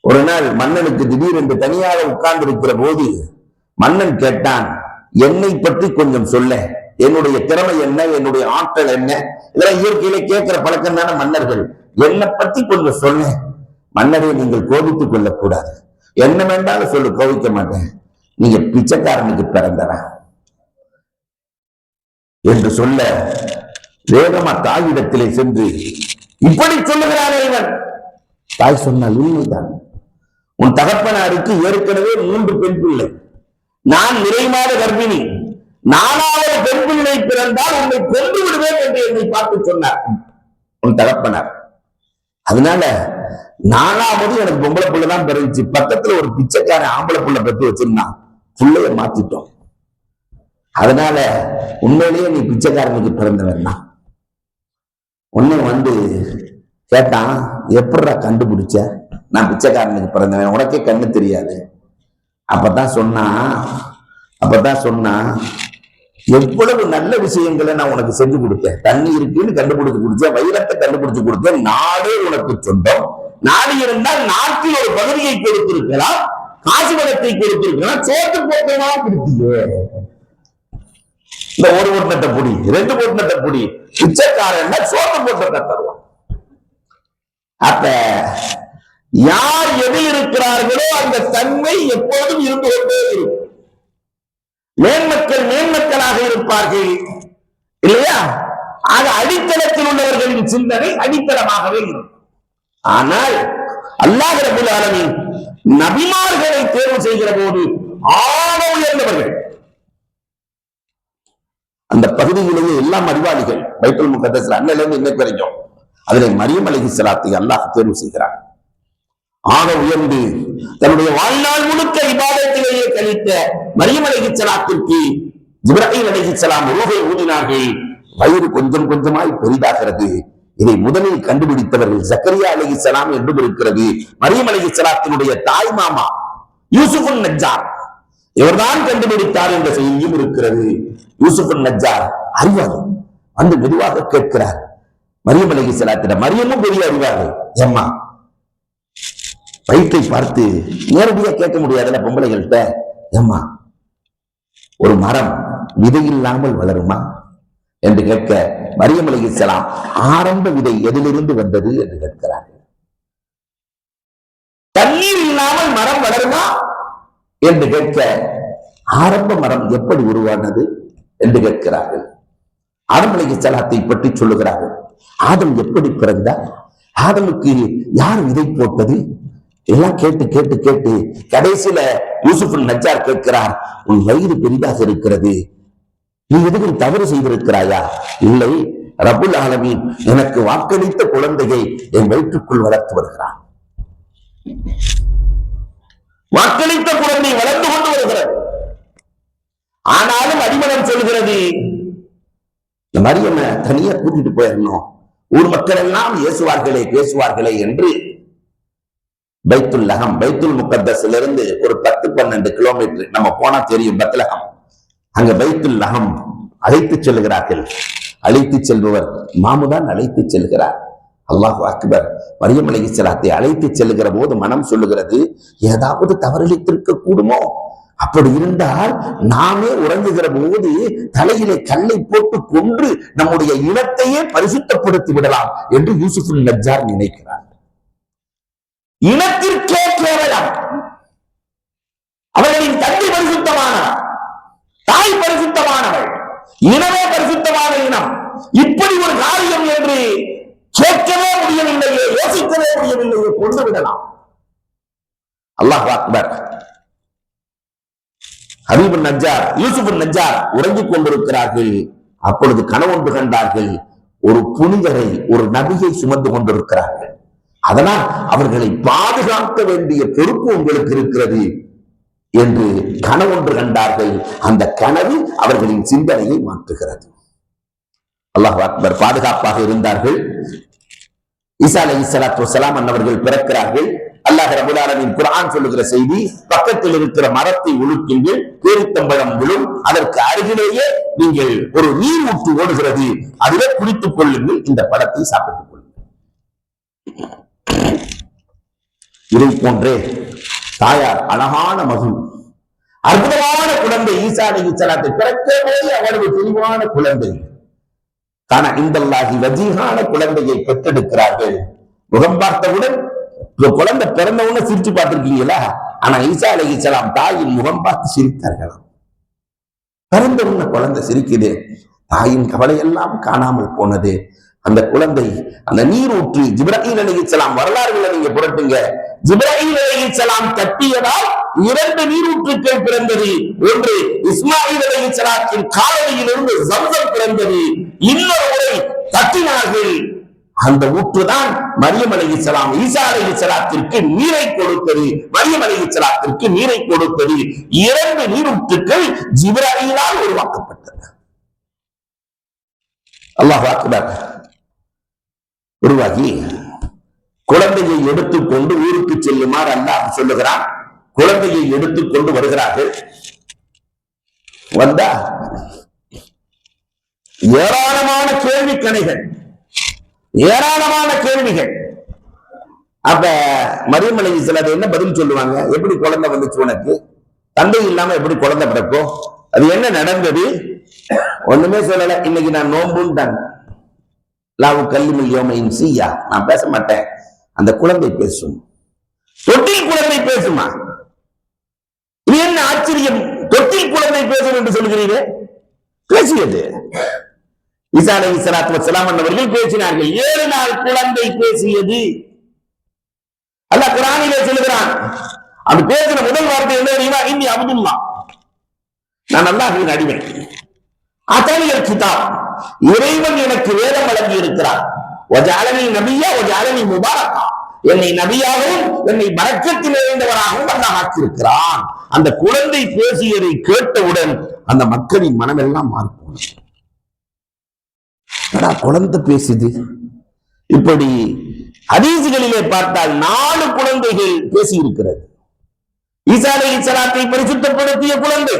ஒரு நாள் மன்னனுக்கு திடீரென்று தனியாக உட்கார்ந்து இருக்கிற போது மன்னன் கேட்டான், என்னை பற்றி கொஞ்சம் சொல்ல, என்னுடைய திறமை என்ன, என்னுடைய ஆற்றல் என்ன? இதெல்லாம் இயற்கையில கேட்கிற பழக்கம் தானே மன்னர்கள். என்னை பற்றி கொஞ்சம் சொல்ல. மன்னரை நீங்கள் கோபித்துக் கொள்ளக்கூடாது, என்ன வேண்டாலும் சொல்லு, கோபிக்க மாட்டேன். நீங்க பிச்சைக்காரனுக்கு பிறந்தவன் என்று சொல்ல, வேகமா தாயிடத்திலே சென்று இப்படி சொல்லுகிறாரே இவன். தாய் சொன்னால் உண்மைதான். உன் தகப்பனாருக்கு ஏற்கனவே 3 பெண் பிள்ளை, நான் நிறைமாத கர்ப்பிணி, 4வது பெண் பிள்ளை பிறந்தால் உன்னை கொண்டு விடுவேன் என்று என்னை பார்த்து சொன்னார் உன் தகப்பனார். அதனால 4வது எனக்கு பொம்பளை பிள்ளை தான் பிறந்துச்சு. பக்கத்துல ஒரு பிச்சைக்காரன் ஆம்பளை பிள்ளை பெற்று வச்சிருந்தான், பிள்ளைய மாத்திட்டோம். அதனால உண்மையிலேயே நீ பிச்சைக்காரனுக்கு பிறந்தவன் தான். உன்னை வந்து கேட்டான், எப்படா கண்டுபிடிச்ச நான் பிச்சைக்காரனுக்கு பிறந்தவன், உனக்கே கண்ணு தெரியாது? அப்பதான் சொன்னா எவ்வளவு நல்ல விஷயங்களை நான் உனக்கு செஞ்சு கொடுத்தேன். தண்ணி இருக்குன்னு கண்டுபிடிச்சு கொடுத்தேன், வைரத்தை கண்டுபிடிச்சு கொடுத்தேன், நாடே உனக்கு சொந்தம். நாடு இருந்தால் நாட்டில் ஒரு பகுதியை கொடுத்திருக்கலாம், காசு பணத்தை கொடுத்திருக்கலாம், சோத்து போட்டமா கொடுத்தீங்க. இந்த 1 பொட்டனத்தை பொடி, 2 பொட்டனத்தை பொடி, பிச்சைக்காரன் சோத்து போட்டத்தை தருவான். அப்ப யார் எதில் இருக்கிறார்களோ அந்த தன்மை எப்போதும் இருந்து கொண்டே இருக்கும். மேன்மக்களாக இருப்பார்கள் இல்லையா? ஆக அடித்தளத்தில் உள்ளவர்களின் சிந்தனை அடித்தளமாகவே இருக்கும். ஆனால் அல்லாஹ் ரப்பல் ஆலமீன் நபிமார்களை தேர்வு செய்கிற போது ஆக உயர்ந்தவர்கள். அந்த பகுதியிலேயே எல்லாம் அறிவாளிகள். பைத்துல் முகத்தஸ்ல அன்னையில இருந்து இன்னைக்கு வரைக்கும் அதிலே மரியம் அலைஹிஸ்ஸலாத்தை அல்லாஹ் தேர்வு செய்கிறார். ஆக உயர்ந்து தன்னுடைய வாழ்நாள் முழுக்க இபாதத்திலேயே கழித்த மரியம் அலைஹிஸ்ஸலாத்திற்கு ஜிப்ராயில் அலைஹிஸ்ஸலாம் ரூஹை ஊதினார்கள். வயிறு கொஞ்சம் கொஞ்சமாய் பெரிதாகிறது. இதை முதலில் கண்டுபிடித்தவர்கள் ஜக்கரியா அலைஹிஸ்ஸலாம் என்றும் இருக்கிறது. மரியம் அலைஹிஸ்ஸலாத்தினுடைய தாய் மாமா யூசுஃபுன் நஜ்ஜார் இவர்தான் கண்டுபிடித்தார் என்ற செய்தியும் இருக்கிறது. யூசுஃபுன் நஜ்ஜார் அறிவாளி வந்து மெதுவாக கேட்கிறார் மரியம் அலைஹிஸ்ஸலாத்திடம். மரியமும் பெரிய அறிவாளி. ஏம்மா, வயிற்றை பார்த்து நேரடியா கேட்க முடியாதுல்ல பொம்பளைகள்கிட்ட. ஏம்மா, ஒரு மரம் விதை இல்லாமல் வளருமா என்று கேட்க, மரியம் அலைஹிஸ்ஸலாம் ஆரம்ப விதை எதிலிருந்து வந்தது என்று கேட்கிறார்கள். தண்ணீர் இல்லாமல் மரம் வளருமா என்று கேட்க, ஆரம்ப மரம் எப்படி உருவானது என்று கேட்கிறார்கள். ஆதம் அலைஹிஸ்ஸலாத்தை பற்றி சொல்லுகிறார்கள். ஆதம் எப்படி பிறந்தார், ஆதமுக்கு யார் விதை போட்டது, எல்லாம் கேட்டு கேட்டு கேட்டு கடைசியில யூசுஃபுன் நஜ்ஜார் கேட்கிறார், உன் வயிறு பெரிதாக இருக்கிறது, நீ எதுவும் தவறு செய்திருக்கிறாயா? இல்லை, ரப்புல் ஆலமீன் எனக்கு வாக்களித்த குழந்தையை என் வயிற்றுக்குள் வளர்த்து வருகிறான். வாக்களித்த குழந்தை வளர்ந்து கொண்டு வருகிறது. ஆனாலும் அடிமனம் சொல்கிறது, மரியம்ம தனியா கூட்டிட்டு போயிடணும், ஊர் மக்கள் எல்லாம் பேசுவார்களே என்று பைத்துல் லஹம், பைத்துல் முகத்தஸ்ல இருந்து ஒரு 10-12 கிலோமீட்டர் நம்ம போனா தெரியும் பத்லஹம். அங்க பைத்துல் லஹம் அழைத்து செல்கிறார்கள். அழைத்து செல்பவர் மாமுதான் அழைத்து செல்கிறார். அல்லாஹ் அக்பர். மரியம் அலைஹிஸ்ஸலாத்தை அழைத்து செல்லுகிற போது மனம் சொல்லுகிறது, ஏதாவது தவறளித்திருக்க கூடுமோ, அப்படி இருந்தால் நாமே உறங்குகிற போது தலையிலே கல்லை போட்டு கொன்று நம்முடைய இனத்தையே பரிசுத்தப்படுத்தி விடலாம் என்று யூசுப் நஜ்ஜார் நினைக்கிறார். இனத்திற்கே கேவலம். அவர்களின் தந்தை பரிசுத்தமானவர், தாய் பரிசுத்தமானவள், இனமே பரிசுத்தமான இனம். இப்படி ஒரு காரியம் என்று கேட்கவே முடியவில்லையே, யோசிக்கவே முடியவில்லையே, கொண்டு விடலாம். அல்லாஹ் அக்பர். ஹபீபுன் நஜ்ஜார், யூசுப் நஜ்ஜார் உறங்கிக் கொண்டிருக்கிறார்கள். அப்பொழுது கனவொன்று கண்டார்கள். ஒரு புனிதரை, ஒரு நபியை சுமந்து கொண்டிருக்கிறார்கள். அதனால் அவர்களை பாதுகாக்க வேண்டிய பொறுப்பு உங்களுக்கு இருக்கிறது என்று கனவொன்று கண்டார்கள். அந்த கனவு அவர்களின் சிந்தனையை மாற்றுகிறது. அல்லாஹ் அக்பர். பாதுகாப்பாக இருந்தார்கள். ஈசா அலைஹிஸ்ஸலாத்து வஸ்ஸலாம் அன்னவர்கள் பிறக்கிறார்கள். அல்லாஹ் ரப்பல் ஆலமீன் குர்ஆன் சொல்லுகிற செய்தி, பக்கத்தில் இருக்கிற மரத்தை உலுக்குங்கள், பேரித்தம்பழம் விழும், அதற்கு அருகிலேயே நீங்கள் ஒரு நீர் ஊற்று ஓடுகிறது, அதிலே குளித்துக் கொள்ளுங்கள், இந்த பழத்தை சாப்பிட்டுக் கொள்ளுங்கள். இதை போன்றே தாயார் அழகான மகள், அற்புதமான குழந்தை ஈசா அலைஹிஸ்ஸலாத்தை பிறக்கவே அவ்வளவு தெளிவான குழந்தை, தான இந்தல்லாஹி வஜீஹான குழந்தையை பெற்றெடுக்கிறார்கள். முகம் பார்த்தவுடன் குழந்தை பிறந்தவுடனே சிரிச்சு பார்த்திருக்கீங்களா? ஆனா ஈசா அலைஹிஸ்ஸலாம் தாயின் முகம் பார்த்து சிரித்தார்களாம். பிறந்தவுடனே குழந்தை சிரிக்குது, தாயின் கவலை எல்லாம் காணாமல் போனது. அந்த குழந்தை அந்த நீர் ஊற்றி, ஜிப்ராயில் அலைஹிஸ்ஸலாம் வரலாறுகளை நீங்க புரட்டுங்க. ஜிப்ராயில் அலைஹிஸ்ஸலாம் தட்டியதால் 2 நீரூற்றுக்கள் பிறந்தது. ஒன்று இஸ்மாயில் அலைஹிஸ்ஸலாத்தின் காலடியிலிருந்து ஜம்சம் பிறந்தது. இன்னொரு முறை தட்டினார்கள். அந்த ஊற்றுதான் மரியம் அலைஹிஸ்ஸலாம் ஈசா அலைஹிஸ்ஸலாத்திற்கு நீரை கொடுத்தது. மரியம் அலைஹிஸ்ஸலாத்திற்கு நீரை கொடுத்தது. 2 நீரூற்றுக்கள் ஜிப்ராயிலால் உருவாக்கப்பட்டது. அல்லாஹ் அக்பர். உருவாகி குழந்தையை எடுத்துக்கொண்டு ஊருக்கு செல்லுமாறு அல்லாஹ் சொல்லுகிறான். குழந்தையை எடுத்துக்கொண்டு வருகிறார்கள். வந்தா ஏராளமான கேள்வி கணைகள், ஏராளமான கேள்விகள். அப்ப மரியம் அலைஹிஸ்ஸலாம் என்ன பதில் சொல்லுவாங்க? எப்படி குழந்தை வந்துச்சு உனக்கு? தந்தை இல்லாம எப்படி குழந்தை பிறக்கும்? அது என்ன நடந்தது? ஒண்ணுமே சொல்லல. இன்னைக்கு நான் நோம்புன்ட்டாங்க. லாவு கல்லிமில் யோமையின் சீயா, நான் பேச மாட்டேன். அந்த குழந்தை பேசும். தொட்டில் குழந்தை பேசுமா? இது என்ன ஆச்சரியம்? தொட்டில் குழந்தை பேசும் என்று சொல்கிறீர்கள். பேசியது ஈசா அலைஹிஸ்ஸலாத்து வஸ்ஸலாம் அவர்கள் பேசினார்கள். 7 நாள் குழந்தை பேசியது. அல்லாஹ் குர்ஆனிலே சொல்லுகிறான். அது பேசின முதல் வார்த்தை என்ன தெரியுமா? இன்னி அப்துல்லாஹ், நான் அல்லாஹ்வின் அடிமை. அதானியல் கிதாப், இறைவன் எனக்கு வேதம் வழங்கி இருக்கிறார். வஜஅலனி நபிய்யா வஜஅலனி முபாரக்கா, என்னை நபியாகவும் என்னை பரக்கத்தில் நிறைந்தவராகவும் அல்லாஹ் ஆக்கியிருக்கிறான். அந்த குழந்தை பேசியதை கேட்டவுடன் அந்த மக்களின் மனமெல்லாம் மாறி போனது. குழந்தை பேசுது. இப்படி ஹதீஸ்களிலே பார்த்தால் 4 குழந்தைகள் பேசி இருக்கிறது. ஈசா அலைஹிஸ்ஸலாத்தை பரிசுத்தப்படுத்திய குழந்தை,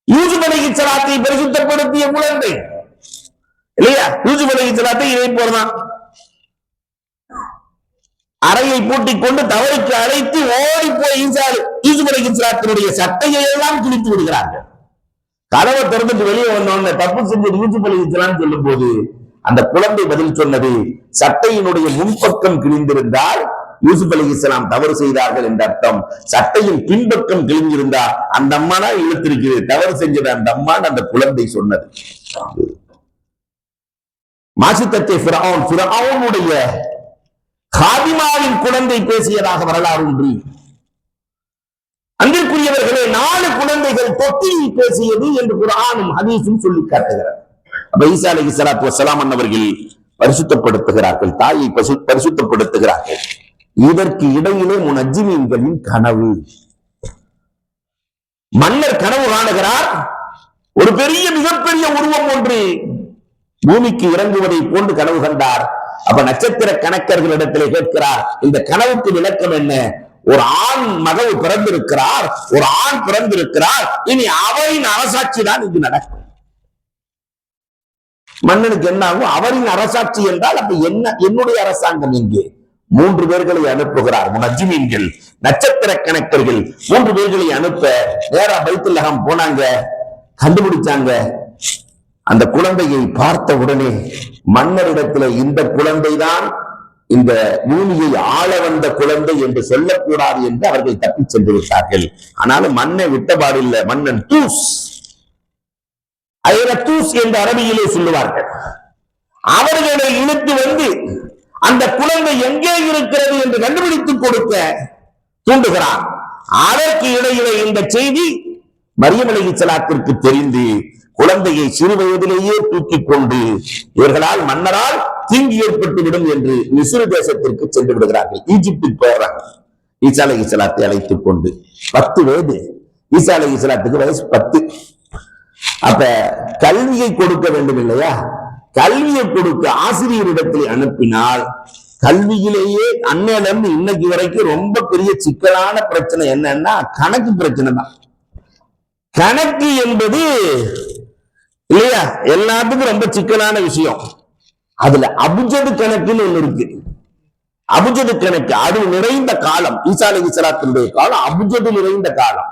யூசுப் அலைஹிஸ்ஸலாத்தை பரிசுத்தப்படுத்திய குழந்தை இல்லையா? யூசுப் அலைஹிஸ்ஸலாத்தை இதை போலதான் அறையை பூட்டிக் கொண்டு தவறுக்கு அழைத்து ஓடி போய் யூசுப் அலைஹிஸ்ஸலாத்தினுடைய சட்டையை எல்லாம் கிழித்து விடுகிறார்கள். கதவை திறந்துட்டு வெளியே வந்தோன்னு தப்பு செஞ்சு யூசுப் அலைஹிஸ்ஸலாம் சொல்லும் போது அந்த குழந்தை பதில் சொன்னது, சட்டையினுடைய முன்பக்கம் கிழிந்திருந்தால் யூசுப் அலைஹிஸ்ஸலாம் தவறு செய்தார்கள் என்ற அர்த்தம். சட்டையின் பின்பக்கம் கிழிஞ்சிருந்தா அந்த அம்மா தான் இழுத்திருக்கிறது, தவறு செஞ்சது அந்த அம்மான்னு அந்த குழந்தை சொன்னது. மாசித்தத்தை ஃபிரௌனுடைய காதிமாவின் குழந்தை பேசியதாக வரலாறு உண்டு. அன்பிற்குரியவர்களே, 4 குழந்தைகள் தொட்டில் பேசியது என்று குர்ஆனும் ஹதீஸும் சொல்லி காட்டுகிறார். அப்ப ஈசா அலைஹிஸ்ஸலாத்து வஸ்ஸலாம் அவர்கள் பரிசுத்தப்படுத்துகிறார்கள், தாயை பரிசுத்தப்படுத்துகிறார்கள். இதற்கு இடையிலே முனஜ்ஜிமீன்களின் கனவு. மன்னர் கனவு காணுகிறார். ஒரு பெரிய மிகப்பெரிய உருவம் ஒன்று பூமிக்கு இறங்குவதை போன்று கனவு கண்டார். அப்ப நட்சத்திர கணக்கர்களிடத்திலே கேட்கிறார், இந்த கனவுக்கு விளக்கம் என்ன? ஒரு ஆண் மகள் பிறந்திருக்கிறார், ஒரு ஆண் பிறந்திருக்கிறார், இனி அவரின் அரசாட்சி தான் இது நடக்கும். மன்னனுக்கு என்ன ஆகும்? அவரின் அரசாட்சி என்றால் அப்ப என்ன, என்னுடைய அரசாங்கம் எங்கே? 3 பேர்களை அனுப்புகிறார். முனஜ்ஜிமீன்கள், நட்சத்திர கணக்கர்கள் 3 பேர்களை அனுப்ப நேரா பைத்துல்லஹம் போனாங்க. கண்டுபிடிச்சாங்க. அந்த குழந்தையை பார்த்த உடனே மன்னரிடத்துல இந்த குழந்தைதான் இந்த பூமியை ஆள வந்த குழந்தை என்று சொல்லக்கூடாது என்று அவர்கள் தப்பி சென்று விட்டார்கள். ஆனாலும் மண்ணை விட்டபாடில்லை. மன்னன் தூஸ் ஐரத்தூஸ் என்று அரபியிலே சொல்லுவார்கள். அவர்களை இழுத்து வந்து அந்த குழந்தை எங்கே இருக்கிறது என்று கண்டுபிடித்துக் கொடுக்க தூண்டுகிறார். அதற்கு இடையிலே இந்த செய்தி மரியம் அலைஹிஸ்ஸலாத்திற்கு தெரிந்து குழந்தையை சிறு வயதிலேயே தூக்கிக் கொண்டு இவர்களால் மன்னரால் தீங்கு ஏற்பட்டுவிடும் என்று மிஸ்ர் தேசத்திற்கு சென்று விடுகிறார்கள். ஈஜிப்துக்கு போறாங்க. ஈசா அலைஹிஸ்ஸலாத்தை அழைத்துக் கொண்டு 10 வயது. ஈசா அலைஹிஸ்ஸலாத்துக்கு வயசு 10. அப்ப கல்வியை கொடுக்க வேண்டும் இல்லையா? கல்வியை கொடுக்க ஆசிரியரிடத்தில் அனுப்பினால் கல்வியிலேயே அன்னையிலிருந்து இன்னைக்கு வரைக்கும் ரொம்ப பெரிய சிக்கலான பிரச்சனை என்னன்னா கணக்கு பிரச்சனை தான். கணக்கு என்பது இல்லையா எல்லாத்துக்கும் ரொம்ப சிக்கலான விஷயம். அதுல அபுஜது கணக்குன்னு ஒண்ணு இருக்கு. அபுஜது கணக்கு அது நிறைந்த காலம். ஈசா அலைஹிஸ்ஸலாத்துடைய காலம் அபுஜது நிறைந்த காலம்.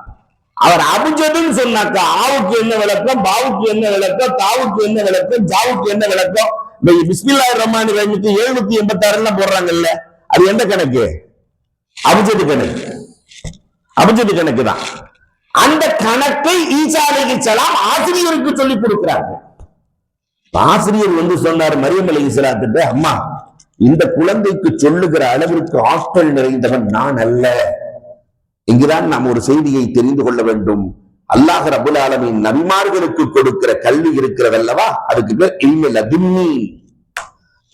அவர் அபுஜதுன்னு சொன்னாக்கா ஆவுக்கு என்ன விளக்கம், பாவுக்கு என்ன விளக்கம், தாவுக்கு என்ன விளக்கம், ஜாவுக்கு என்ன விளக்கம். பிஸ்மில்லாஹிர் ரஹ்மானிர் ரஹீமுக்கு 786 போடுறாங்கல்ல, அது எந்த கணக்கு? அபுஜது கணக்கு. அபுஜது கணக்கு தான். அந்த கணக்கை ஈசா அலைஹிஸ்ஸலாம் ஆசிரியருக்கு சொல்லிக் கொடுக்கிறார்கள். ஆசிரியர் வந்து சொன்னார் மரியம் அலைஹிஸ்ஸலாத்திட்ட, அம்மா இந்த குழந்தைக்கு சொல்லுகிற அளவிற்கு ஆற்றல் நிறைந்தவன் நான் அல்ல. இங்குதான் நாம் ஒரு செய்தியை தெரிந்து கொள்ள வேண்டும். அல்லாஹ் ரப்பல் ஆலமீன் நபிமார்களுக்கு கொடுக்கிற கல்வி இருக்கிறதல்லவா, அதுக்கு பேர் இல்மு லதுன்னி.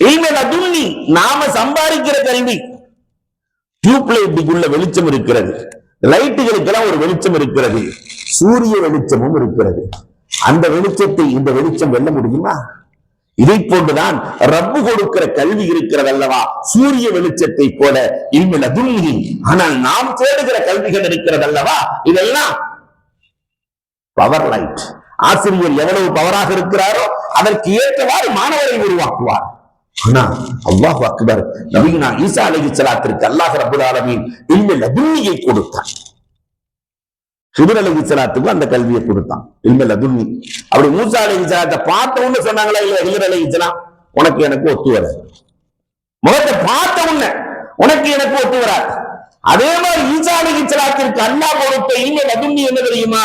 இல்மு லதுன்னி நாம சம்பாதிக்கிற கல்வி. டியூப்லைட்டுக்குள்ள வெளிச்சம் இருக்கிறது, லைட்டுகளுக்கெல்லாம் ஒரு வெளிச்சம் இருக்கிறது, சூரிய வெளிச்சமும் இருக்கிறது. அந்த வெளிச்சத்தை இந்த வெளிச்சம் வெல்ல முடியுமா? இதை போன்றுதான் ரப்பு கொடுக்கிற கல்வி இருக்கிறதல்லவா, சூரிய வெளிச்சத்தை போல இல்மு லதுன்னி. ஆனால் நாம் தேடுகிற கல்விகள் இருக்கிறதல்லவா, இதெல்லாம் பவர் லைட். ஆசிரியர் எவ்வளவு பவராக இருக்கிறாரோ அதற்கு ஏற்றவாறு மாணவரை உருவாக்குவார். ஆனா அல்லாஹ் அக்பர், நபியுனா ஈசா அலைஹிஸ்ஸலாத்திற்கு அல்லாஹ் ரப்பல் ஆலமீன் இல்மு லதுன்னியை கொடுத்தான். ஹிதர் அலைஹிஸ்ஸலாத்துக்கு அந்த கல்வியை கொடுத்தான், இல்மு லதுன்னி. அப்படி மூசா அலைஹிஸ்ஸலாத்தை பார்த்த உடனே சொன்னாங்களா இல்ல, ஹிதர் அலைஹிஸ்ஸலாம் உனக்கு எனக்கு ஒத்து வராது. முகத்தை பார்த்த உடனே உனக்கு எனக்கு ஒத்து வராது. அதே மாதிரி ஈசா அலைஹிஸ்ஸலாத்திற்கு அல்லாஹ் கொடுத்த இல்மு லதுன்னி என்ன தெரியுமா?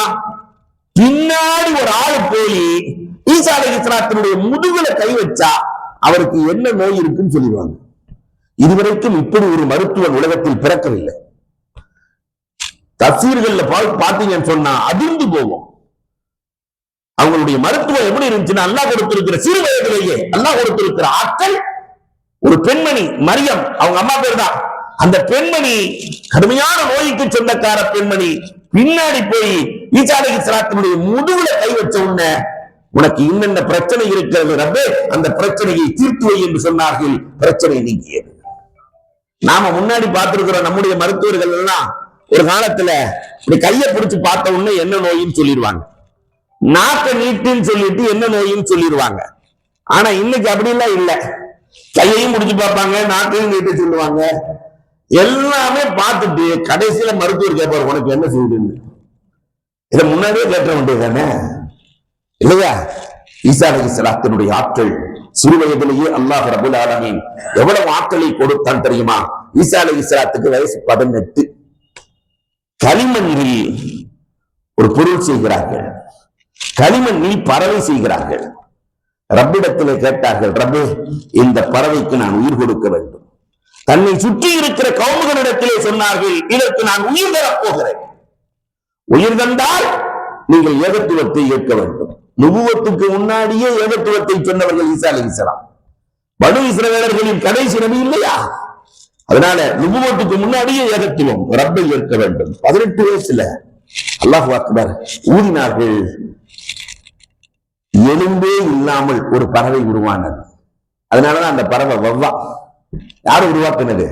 பின்னாடி ஒரு ஆளு போய் ஈசா அலைஹிஸ்ஸலாத்தினுடைய முதுகுல கை வச்சா அவருக்கு என்ன நோய் இருக்குன்னு சொல்லிடுவாங்க. இதுவரைக்கும் இப்படி ஒரு மருத்துவன் உலகத்தில் பிறக்கவில்லை. தஃசீர்கள்ல பாத்தீங்கன்னு சொன்னா அதிர்ந்து போவோம். அவங்களுடைய மருத்துவம் எப்படி இருந்துச்சுன்னா, அல்லாஹ் கொடுத்திருக்கிற சிறு வயதிலேயே அல்லாஹ் கொடுத்திருக்கிற ஆட்கள். ஒரு பெண்மணி மரியம், அவங்க அம்மா பேர் தான். அந்த பெண்மணி கடுமையான நோய்க்கு சொந்தக்கார பெண்மணி. பின்னாடி போய் ஈசா அலைஹிஸ்ஸலாத்தினுடைய முதுகுல கை வச்ச உடனே உனக்கு இன்னென்ன பிரச்சனை இருக்கிறது ரப்பே, அந்த பிரச்சனையை தீர்த்து வை என்று சொன்னார்கள். பிரச்சனை நீங்கியது. நாம முன்னாடி பார்த்திருக்கிறோம், நம்முடைய மருத்துவர்கள் எல்லாம் ஒரு காலத்துல இப்படி கையை பிடிச்சு பார்த்த உடனே என்ன நோயின்னு சொல்லிடுவாங்க, நாக்க நீட்டுன்னு சொல்லிட்டு என்ன நோயின்னு சொல்லிடுவாங்க. ஆனா இன்னைக்கு அப்படி எல்லாம் இல்ல. கையையும் முடிச்சு பார்ப்பாங்க, நாக்கையும் நீட்டு சொல்லுவாங்க. எல்லாமே பார்த்துட்டு கடைசியில மருத்துவர் கேட்பாரு உனக்கு என்ன செய்யுதுன்னு. இதை முன்னாடியே கேட்ட வேண்டியதானே இல்லையா? ஈசா அலைஹிஸ்ஸலாத்தினுடைய ஆற்றல் சிறு வயதிலேயே அல்லாஹ் ரப்பல் ஆலமீன் எவ்வளவு ஆற்றலை கொடுத்தான் தெரியுமா? ஈசா அலைஹிஸ்ஸலாத்துக்கு வயசு 18. களிமண்ணில் ஒரு பொருள் செய்கிறார்கள், களிமண்ணில் பறவை செய்கிறார்கள். ரப்பிடத்திலே கேட்டார்கள், ரப்பே இந்த பறவைக்கு நான் உயிர் கொடுக்க வேண்டும். தன்னை சுற்றி இருக்கிற கவுமுகளிடத்திலே சொன்னார்கள், இதற்கு நான் உயிர் தரப் போகிறேன். உயிர் தந்தால் நீங்கள் ஏகத்துவத்தை ஏற்க வேண்டும். நுபுவத்துக்கு முன்னாடியே ஏகத்துவத்தை சொன்னவர்கள் ஈசா அலைஹிஸ்ஸலாம். பனு இஸ்ரவேலர்களின் கடைசி நபி இல்லையா? அதனால நுபுவத்துக்கு முன்னாடியே ஏகத்துவம், ரப்பை ஏற்க வேண்டும். 18 வயசுல அல்லாஹ் அக்பர் ஊதினார்கள். எலும்பே இல்லாமல் ஒரு பறவை உருவானது. அதனாலதான் அந்த பறவை வவ்வா. யார் உருவாக்குனது?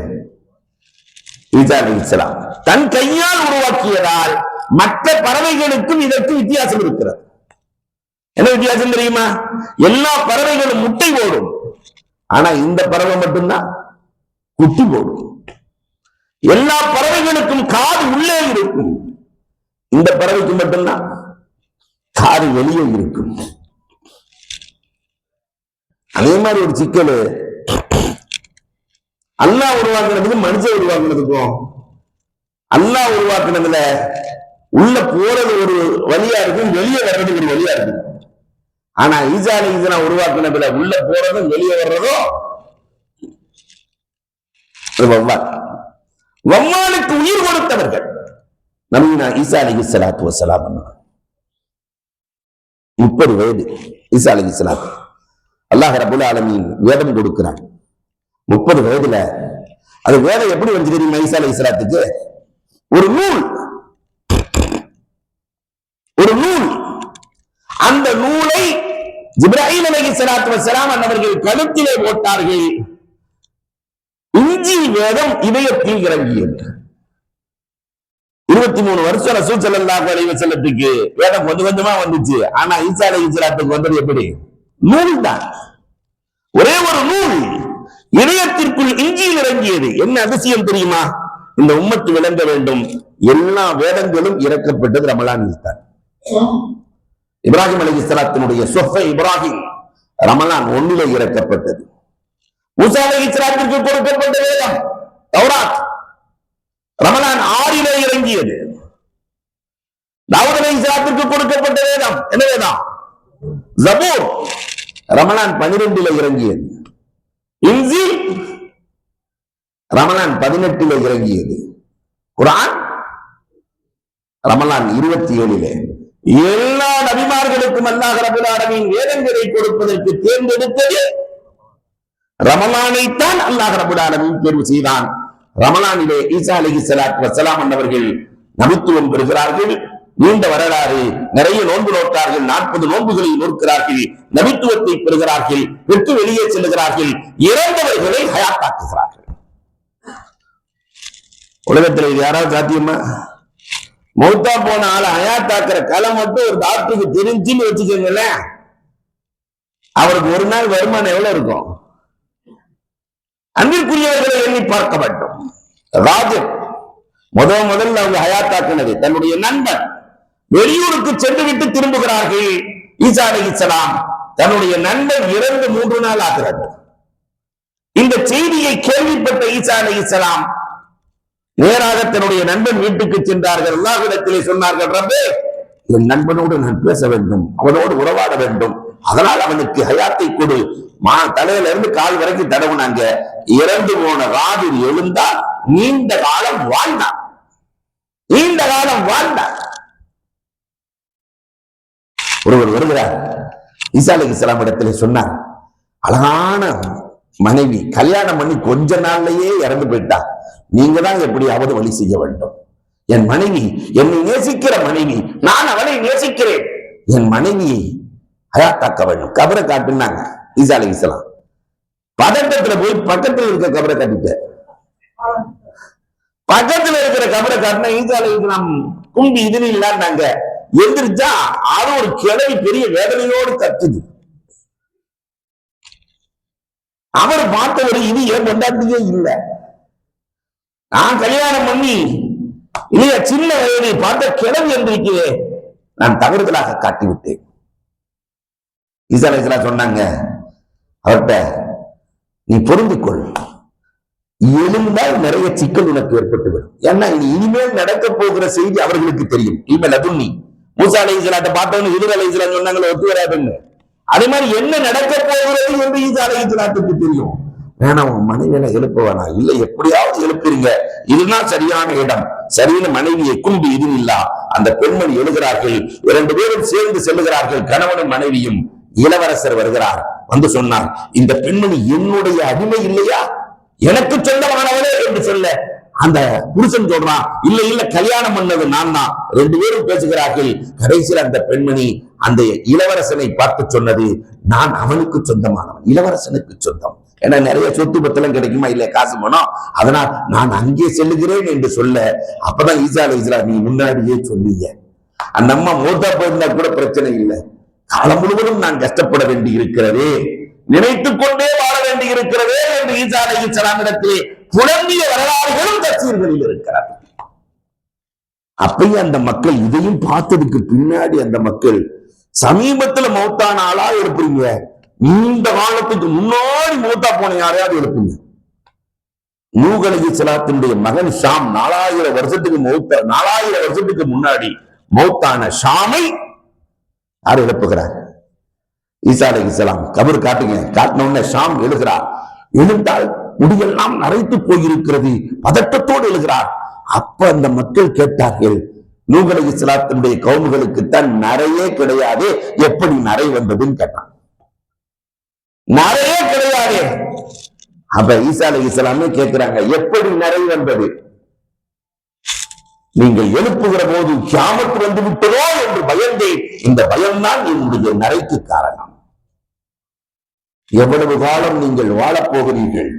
ஈசா அலைஹிஸ்ஸலாம் தன் கையால் உருவாக்கியதால் மற்ற பறவைகளுக்கும் இதற்கு வித்தியாசம் இருக்கிறது. என்ன வித்தியாசம் தெரியுமா? எல்லா பறவைகளும் முட்டை போடும், ஆனா இந்த பறவை மட்டும்தான் குட்டி போடும். எல்லா பறவைகளுக்கும் காது உள்ளே இருக்கும், இந்த பறவைக்கு மட்டும்தான் காது வெளியே இருக்கும். அதே மாதிரி ஒரு சிக்கல், அல்லாஹ் உருவாக்குனதுக்கும் மனுஷன் உருவாக்குனதுக்கும், அல்லாஹ் உருவாக்குனதுல உள்ள போறது ஒரு வழியா இருக்கும், வெளியே வர்றது ஒரு வழியா இருக்கும். ஆனா ஈசா அலைஹிஸ்ஸலாம் உருவாக்குனதுல உள்ள போறதும் வெளியே வர்றதும் வவ்வால். வவ்வாலுக்கு உயிர் கொடுத்தவர்கள் நபினா ஈசா அலைஹிஸ்ஸலாத்து வஸ்ஸலாம். 30 வயது ஈசா அலைஹிஸ்ஸலாம். அல்லாஹ் ரப்பல் ஆலமீன் வேதம் கொடுக்கிறான் 30 வயதுல. அது வேதம் எப்படி வந்து தெரியுமா? ஈசா அலைஹிஸ்ஸலாத்துக்கு ஒரு நூல், அந்த நூலை ஜிப்ராயில் அலைஹிஸ்ஸலாத்து வஸ்ஸலாம் அவர்கள் கழுத்திலே போட்டார்கள். இஞ்சில் வேதம் இதயத்தில் இறங்கியது. 23 வருஷம் ரசூல் ஸல்லல்லாஹு அலைஹி வஸல்லத்துக்கு வேதம் கொஞ்சம் கொஞ்சமா வந்துச்சு. ஆனா ஈசா அலைஹிஸ்ஸலாத்துக்கு வந்தது எப்படி? நூல் தான், ஒரே ஒரு நூல் இதயத்திற்குள் இஞ்சியில் இறங்கியது. என்ன அதிசயம் தெரியுமா? இந்த உம்மத்து விளங்க வேண்டும், எல்லா வேதங்களும் இறக்கப்பட்டது ரமலானில் தான். இப்ராஹிம் அலைஹிஸ்ஸலாத்தினுடைய சொஃபை இப்ராஹிம் ரமலான் 1 இறக்கப்பட்டது. மூசா அலைஹிஸ்ஸலாத்திற்கு கொடுக்கப்பட்ட வேதம் தௌராத் ரமலான் 6 இறங்கியது. தாவூத் அலைஹிஸ்ஸலாத்திற்கு கொடுக்கப்பட்ட வேதம் என்ன வேதம்? ஜபூர் ரமலான் 12 இறங்கியது. இன்ஜீல் ரமலான் 18 இறங்கியது. குர்ஆன் ரமலான் 27. எல்லா நபிமார்களுக்கும் அல்லாஹ் ரப்பல் ஆலமீன் வேதங்களை கொடுப்பதற்கு தேர்ந்தெடுத்தது ரமலானைத்தான் அல்லாஹ் ரப்பல் ஆலமீன் தேர்வு செய்தான். ரமலானிலே ஈசா அலைஹிஸ்ஸலாத்து வஸ்ஸலாம் அவர்கள் நபித்துவம் பெறுகிறார்கள். நீண்ட வரலாறு, நிறைய நோன்பு நோட்டார்கள், 40 நோன்புகளை நோக்கிறார்கள், நபித்துவத்தை பெறுகிறார்கள், விட்டு வெளியே செல்லுகிறார்கள், இறந்தவர்களை ஹயாத்தாக்குகிறார்கள். உலகத்தில் இது யாராவது சாத்தியமா? மௌத்தா போன ஆளை ஹயாத்தாக்குற கலை மட்டும் ஒரு டாக்டருக்கு தெரிஞ்சுன்னு வச்சுக்கோங்களேன், அவருக்கு ஒரு நாள் வருமானம் எவ்வளவு இருக்கும்? அன்பிற்குரியவர்களை எண்ணி பார்க்க வேண்டும். ராஜன் முதல்ல அவங்க ஹயாத்தாக்குனது தன்னுடைய நண்பன் வெளியூருக்கு சென்று விட்டு திரும்புகிறார்கள். ஈசா அலைஹிஸ்ஸலாம் தன்னுடைய நண்பன் இறந்து 3 நாள் ஆகிறது. இந்த செய்தியை கேள்விப்பட்ட ஈசா அலைஹிஸ்ஸலாம் நேராக தன்னுடைய நண்பன் வீட்டுக்கு சென்றார்கள். அல்லாஹ்விடத்திலே சொன்னார்கள், ரப்பே, என் நண்பனோடு நான் பேச வேண்டும், அவனோடு உறவாட வேண்டும், அதனால் அவனுக்கு ஹயாத்தை கொடு. தலையில இருந்து கால் வரைக்கும் தடவுனாங்க. இறந்து போன ராஜர் எழுந்தால் நீண்ட காலம் வாழ்ந்தார். ஒருவர் வருகிறார், ஈசா அலைஹிஸ்ஸலாம் இடத்திலே சொன்னார், அழகான மனைவி கல்யாணம் பண்ணி கொஞ்ச நாள்லயே இறந்து போயிட்டா, நீங்க தான் எப்படியாவது வழி செய்ய வேண்டும். என் மனைவி, என்னை நேசிக்கிற மனைவி, நான் அவளை நேசிக்கிறேன், என் மனைவியை ஹயாத்தாக்க வேண்டும். கபரை காட்டுனாங்க. ஈசா அலைஹிஸ்ஸலாம் பதட்டத்துல போய் பக்கத்துல இருக்க கபரை காட்டிட்ட. பக்கத்துல இருக்கிற கபரை காட்டினா ஈசா அலைஹிஸ்ஸலாம் கும்பி இதுன்னு இல்லாண்டாங்க. எந்திரிச்சா அது ஒரு கிழவி பெரிய வேதனையோடு கத்துது. அவர் பார்த்தவர், இது ஏன் கொண்டாட்டியே இல்லை, நான் கல்யாணம் பண்ணி இல்லையா சின்ன வயதை பார்த்த கிழவி என்றிருக்கிறே, நான் தவறுதலாக காட்டிவிட்டேன். ஈசா அலைஹிஸ்ஸலாம் சொன்னாங்க அவர்கிட்ட, நீ பொருந்திக்கொள், எழுந்தால் நிறைய சிக்கல் உனக்கு ஏற்பட்டுவிடும். ஏன்னா இனிமேல் நடக்க போகிற செய்தி அவர்களுக்கு தெரியும். இனிமேல் அதுன்னி மூசா அலைஹிஸ்ஸலாத்தை பார்த்தவங்க ஹிதர் அலைஹிஸ்ஸலாம் சொன்னாங்களே ஒத்து வராதுன்னு, அதே மாதிரி என்ன நடக்க போகிறது என்று ஈசா அலைஹிஸ்ஸலாத்துக்கு தெரியும். வேணா உன் மனைவியில எழுப்ப வேணாம், இல்ல எப்படியாவது எழுப்புறீங்க, இதுதான் சரியான இடம், சரியான மனைவியை கும்பி இது இல்லா. அந்த பெண்மணி எழுகிறார்கள். 2 பேரும் சேர்ந்து செல்லுகிறார்கள், கணவனும் மனைவியும். இளவரசர் வருகிறார், வந்து சொன்னார், இந்த பெண்மணி என்னுடைய அடிமை இல்லையா, எனக்கு சொந்தமானவளே என்று சொல்ல, அந்த புருஷன் சொல்றான், இல்ல இல்ல கல்யாணம் பண்ணது நான் தான். 2 பேரும் பேசுகிறார்கள். கடைசியில் அந்த பெண்மணி அந்த இளவரசனை பார்த்து சொன்னது, நான் அவனுக்கு சொந்தமானவன், இளவரசனுக்கு சொந்தம். ஏன்னா நிறைய சொத்து பத்தெல்லாம் கிடைக்குமா, இல்ல காசு பணம், அதனால் நான் அங்கே செல்லுகிறேன் என்று சொல்ல, அப்பதான் ஈசா அலைஹிஸ்ஸலாம், நீ முன்னாடியே சொன்னீங்க, அந்த அம்மா மூத்தா போயிருந்தா கூட பிரச்சனை இல்லை, காலம் முழுவதும் நான் கஷ்டப்பட வேண்டி இருக்கிறதே, நினைத்துக் கொண்டே வாழ வேண்டி இருக்கிறதே என்று ஈசா அலைஹிஸ்ஸலாம் இடத்திலே புலம்பிய வரலாறுகளும் தஃசீர்களில் இருக்கிறார். அப்பயும் அந்த மக்கள் இதையும் பார்த்ததுக்கு பின்னாடி அந்த மக்கள் சமீபத்துல மௌத்தான ஆளா எழுப்புறீங்க, நீண்ட காலத்துக்கு முன்னாடி மௌத்தா போன யாரையாவது எழுப்புங்க. நூஹ் அலைஹிஸ்ஸலாத்துடைய மகன் ஷாம் 4000 வருஷத்துக்கு முன்னாடி மௌத்தான ஷாமை யார் எழுப்புகிறார்? ஈசா அலைஹிஸ்ஸலாம். கபர் காட்டுங்க. காட்டின உடனே ஷாம் எழுகிறார். எழுந்தால் முடியெல்லாம் நரைத்து போயிருக்கிறது, பதட்டத்தோடு எழுகிறார். அப்ப அந்த மக்கள் கேட்டார்கள், நூஹ் அலைஹிஸ்ஸலாத்துடைய கவுமுகளுக்குத்தான் நரையே கிடையாது, எப்படி நரை வந்ததுன்னு கேட்டான். நரையே கிடையாது. அப்ப ஈசா அலைஹிஸ்ஸலாமே கேட்கிறாங்க, எப்படி நரை வந்தது? நீங்கள் எழுப்புகிற போது கியாமத் வந்து விட்டதோ என்று பயந்தேன், இந்த பயம்தான் என்னுடைய நரைக்கு காரணம். எவ்வளவு காலம் நீங்கள் வாழப் போகிறீர்கள்?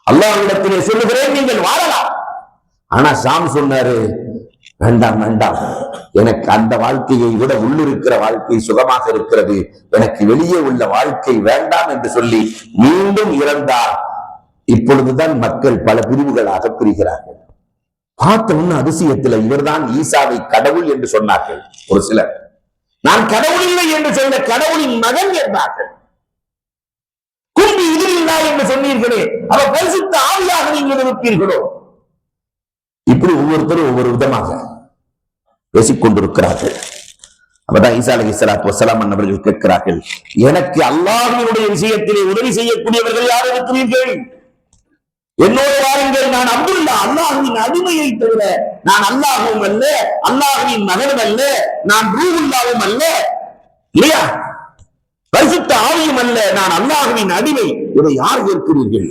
அல்லாஹ்விடத்திலே சொல்லுகிறேன், நீங்கள் வாழலாம். ஆனா ஷாம் சொன்னாரு, வேண்டாம் வேண்டாம், எனக்கு அந்த வாழ்க்கையை விட உள்ளிருக்கிற வாழ்க்கை சுகமாக இருக்கிறது, எனக்கு வெளியே உள்ள வாழ்க்கை வேண்டாம் என்று சொல்லி மீண்டும் இறந்தார். இப்பொழுதுதான் மக்கள் பல பிரிவுகளாக பிரிகிறார்கள். பார்த்த உடனே அதிசயத்தில் இவர்தான் ஈசாவை கடவுள் என்று சொன்னார்கள். ஒரு சிலர் நான் கடவுள் இல்லை என்று சொன்ன கடவுளின் மகன் என்றார்கள். கும்பி இதில் இல்லா என்று சொன்னீர்களே, அவர் பரிசுத்த ஆவியாக நீங்கள் இருப்பீர்களோ? இப்படி ஒவ்வொருத்தரும் ஒவ்வொரு விதமாக பேசிக்கொண்டிருக்கிறார்கள். அப்பதான் ஈசா அலைஹிஸ்ஸலாத்து வஸ்ஸலாம் அவர்கள் கேட்கிறார்கள், எனக்கு அல்லாஹ்வினுடைய விஷயத்திலே உதவி செய்யக்கூடியவர்கள் யார் இருக்கிறீர்கள்? என்னோடு வாருங்கள். நான் அப்துல்லா, அல்லாஹ்வின் அடிமையை தவிர நான் அல்லாஹ்வும் அல்ல, அல்லாஹ்வின் மகனும் அல்ல, நான் ரூஹுல்லாவும் அல்ல, இல்லையா, பரிசுத்த ஆவியும் அல்ல, நான் அல்லாஹ்வின் அடிமை. இதை யார் கேட்கிறீர்கள்?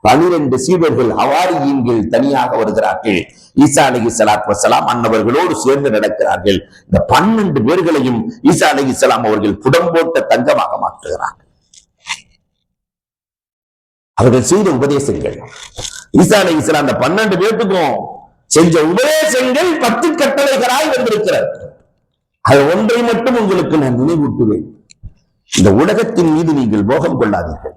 12 சீடர்கள் ஹவாரியீன்கள் தனியாக வருகிறார்கள். ஈசா அலைஹிஸ்ஸலாத்து வஸ்ஸலாம் அன்னவர்களோடு சேர்ந்து நடக்கிறார்கள். இந்த 12 பேர்களையும் ஈசா அலைஹிஸ்ஸலாம் அவர்கள் புடம்போட்ட தங்கமாக மாற்றுகிறார்கள். அவர்கள் செய்த உபதேசங்கள், ஈசா அலைஹிஸ்ஸலாம் அந்த 12 பேருக்கும் செஞ்ச உபதேசங்கள் 10 கட்டளைகளாய் வந்திருக்கிறது. அது ஒன்றை மட்டும் உங்களுக்கு நான் நினைவூட்டுவேன், இந்த உலகத்தின் மீது நீங்கள் மோகம் கொள்ளாதீர்கள்.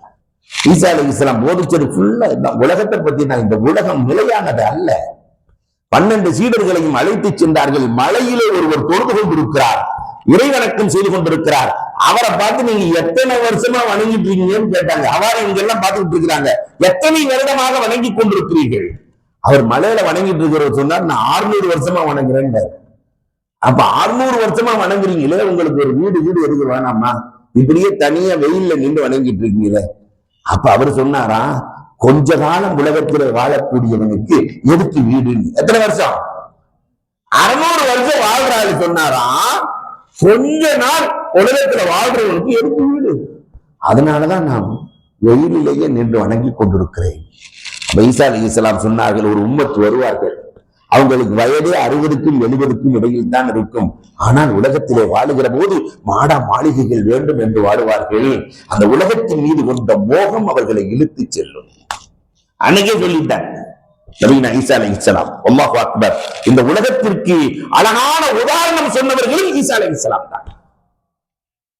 ஈசா அலைஹிஸ்ஸலாம் போதிச்சது ஃபுல்லா உலகத்தை பத்தி தான். இந்த உலகம் நிலையானது அல்ல. 12 சீடர்களையும் அழைத்து சென்றார்கள். மலையிலே ஒருவர் தொழுது கொண்டிருக்கிறார், இறைவணக்கம் செய்து கொண்டிருக்கிறார். அவரை பார்த்து நீங்க எத்தனை வருஷமா வணங்கிட்டு இருக்கீங்கன்னு கேட்டாங்க. அவரை இங்க எல்லாம் பார்த்துக்கிட்டு இருக்கிறாங்க, எத்தனை வருடமாக வணங்கி கொண்டிருக்கிறீர்கள்? அவர் மலையில வணங்கிட்டு இருக்கிறவர் சொன்னார், நான் 600 வருஷமா வணங்குறேன். அப்ப 600 வருஷமா வணங்குறீங்களே, உங்களுக்கு ஒரு வீடு எதுக்கு வேணாமா? இப்படியே தனியா வெயில்ல நின்று வணங்கிட்டு இருக்கீங்களே. அப்ப அவர் சொன்னாரா, கொஞ்ச காலம் உலகத்துல வாழக்கூடியவனுக்கு எதுக்கு வீடு? எத்தனை வருஷம்? 600 வருஷம் வாழ்றாரு சொன்னாரா, கொஞ்ச நாள் உலகத்துல வாழ்றவனுக்கு எதுக்கு வீடு? அதனாலதான் நான் வெயிலிலேயே நின்று வணங்கி கொண்டிருக்கிறேன். ஈசா அலைஹிஸ்ஸலாம் சொன்னார்கள், ஒரு உம்மத்து வருவார்கள், அவங்களுக்கு வயதே 60க்கும் 70க்கும் இடையில் தான் இருக்கும். ஆனால் உலகத்திலே வாழுகிற போது மாடா மாளிகைகள் வேண்டும் என்று வாழுவார்கள். அந்த உலகத்தின் மீது கொண்ட மோகம் அவர்களை இழுத்து செல்லும். அன்னைக்கே சொல்லிட்டார் நபினா ஈசா அலைஹிஸ்ஸலாம். அல்லாஹு அக்பர். இந்த உலகத்திற்கு அழகான உதாரணம் சொன்னவர்களும் ஈசா அலைஹிஸ்ஸலாம் தான்.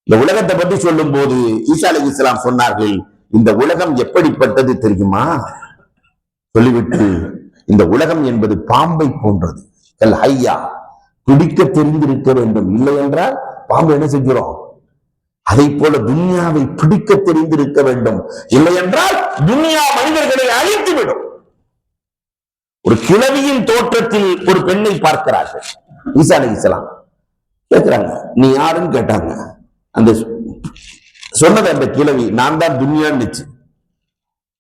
இந்த உலகத்தை பற்றி சொல்லும் போது ஈசா அலைஹிஸ்ஸலாம் சொன்னார்கள், இந்த உலகம் எப்படிப்பட்டது தெரியுமா? சொல்லிவிட்டு, இந்த உலகம் என்பது பாம்பை போன்றது. ஐயா, பிடிக்க தெரிந்திருக்க வேண்டும், இல்லை என்றால் பாம்பு என்ன செஞ்சிடும்? அதை போல துன்யாவை பிடிக்க தெரிந்திருக்க வேண்டும், இல்லை என்றால் துன்யா மனிதர்களை அழித்து விடும். ஒரு கிழவியின் தோற்றத்தில் ஒரு பெண்ணை பார்க்கிறார்கள். ஈசா அலைஹிஸ்ஸலாம் கேட்கிறாங்க, நீ யாருன்னு கேட்டாங்க. அந்த சொன்னது அந்த கிழவி, நான் தான் துன்யான்னு.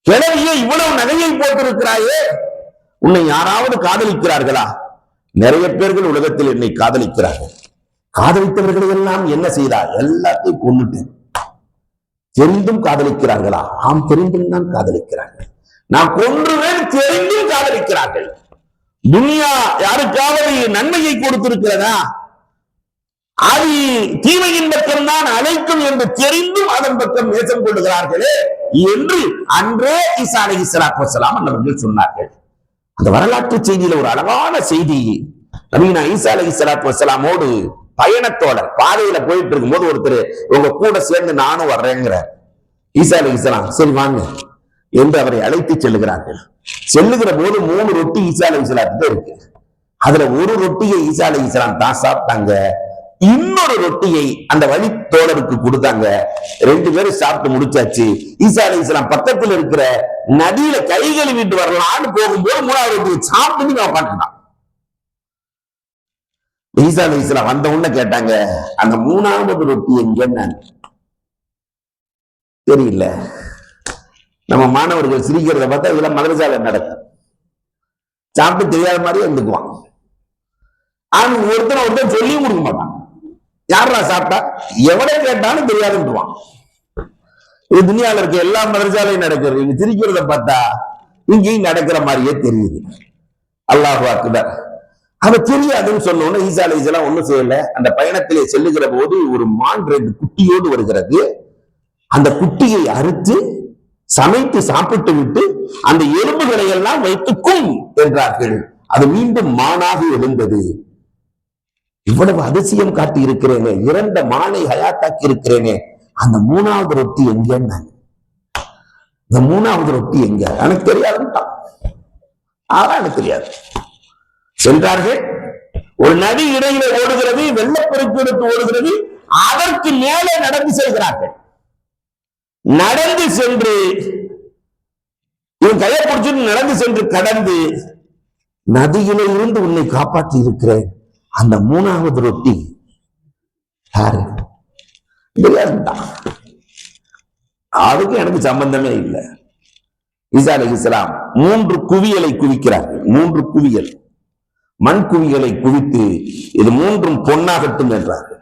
கிழவியே, இவ்வளவு நகையை போட்டிருக்கிறாயே, உன்னை யாராவது காதலிக்கிறார்களா? நிறைய பேர்கள் உலகத்தில் என்னை காதலிக்கிறார்கள். காதலித்தவர்களை எல்லாம் என்ன செய்தார்? எல்லாத்தையும் கொன்னுட்டேன். தெரிந்தும் காதலிக்கிறார்களா? ஆம், தெரிந்தும் தான் காதலிக்கிறார்கள். நான் கொன்றுவேன், தெரிந்தும் காதலிக்கிறார்கள். துனியா யாருக்காவது நன்மையை கொடுத்திருக்கிறதா? அது தீமையின் பக்கம் தான் அழைக்கும் என்று தெரிந்தும் அதன் பக்கம் நேசம் கொள்ளுகிறார்களே என்று அன்றே ஈசா அலைஹிஸ்ஸலாத்து வஸ்ஸலாம் அவர்கள் சொன்னார்கள். அந்த வரலாற்று செய்தியில ஒரு அழகான செய்தி, நபினா ஈசா அலைஹிஸ்ஸலாத்து வஸ்ஸலாமோடு பயணத்தோழர் பாதையில போயிட்டு இருக்கும் போது ஒருத்தர், உங்க கூட சேர்ந்து நானும் வர்றேங்கிற. ஈசா அலைஹிஸ்ஸலாம் சரி வாங்க என்று அவரை அழைத்து செல்லுகிறார்கள். செல்லுகிற போது 3 ரொட்டி ஈசா அலைஹிஸ்ஸலாத்துக்கு இருக்கு. அதுல ஒரு ரொட்டியை ஈசா அலைஹிஸ்ஸலாம் தான் சாப்பிட்டாங்க, இன்னொரு ரொட்டியை அந்த வழி தோழருக்கு கொடுத்தாங்க. 2 பேரும் சாப்பிட்டு முடிச்சாச்சு. ஈசா அலைஹிஸ்ஸலாம் பக்கத்துல இருக்கிற நதியில கை கழுவிட்டு வரலான்னு போகும்போது 3வது ரொட்டியை சாப்பிட்டு உட்காந்துட்டான். ஈசா அலைஹிஸ்ஸலாம் வந்த உடனே கேட்டாங்க, அந்த 3வது ரொட்டி எங்கன்னு தெரியல. நம்ம மாணவர்கள் சிரிக்கிறத பார்த்தா இதெல்லாம் மதரசால நடக்கும். சாப்பிட்டு தெரியாத மாதிரி இருந்துக்குவான். அவன் ஒருத்தர் சொல்லியும் கொடுக்க மாட்டான். யாரா சாப்பிட்டா எவனே கேட்டாலும் தெரியாதுன்றான். இது துனியால இருக்க எல்லா மதரசாலையும் நடக்கிறது. இங்க சிரிக்கிறத பார்த்தா இங்கேயும் நடக்கிற மாதிரியே தெரியுது. அல்லாஹு அக்பர். அவ தெரியாதுன்னு சொன்னோன்னு ஈசா அலைஹிஸ்ஸலாம் ஒண்ணும் செய்யல. அந்த பயணத்திலே செல்லுகிற போது ஒரு மான் 2 குட்டியோடு வருகிறது. அந்த குட்டியை அறுத்து சமைத்து சாப்பிட்டு விட்டு அந்த எலும்புகளை எல்லாம் வைத்துக்கும் என்றார்கள். அது மீண்டும் மானாக எழுந்தது. இவ்வளவு அதிசயம் காட்டி இருக்கிறேனே, இறந்த மானை ஹயாத்தாக்கி இருக்கிறேனே, அந்த 3வது ரொட்டி எங்கன்னு, இந்த 3வது ரொட்டி எங்க எனக்கு தெரியாதுன்ட்டான். எனக்கு தெரியாது. சென்றார்கள். ஒரு நதி இடையில ஓடுகிறது, வெள்ளப்பெருக்கு எடுத்து ஓடுகிறது. அதற்கு மேலே நடந்து செல்கிறார்கள். நடந்து சென்று இவன் கையை பிடிச்சிட்டு நடந்து சென்று கடந்து நதியில இருந்து உன்னை காப்பாற்றி இருக்கிறேன். அந்த 3வது ரொட்டி யாரு? அதுக்கு எனக்கு சம்பந்தமே இல்லை. ஈசா அலைஹிஸ்ஸலாம் 3 குவியலை குவிக்கிறார்கள். 3 குவியல் மண் குவியலை குவித்து இது 3ம் பொன்னாகட்டும் என்றார்கள்.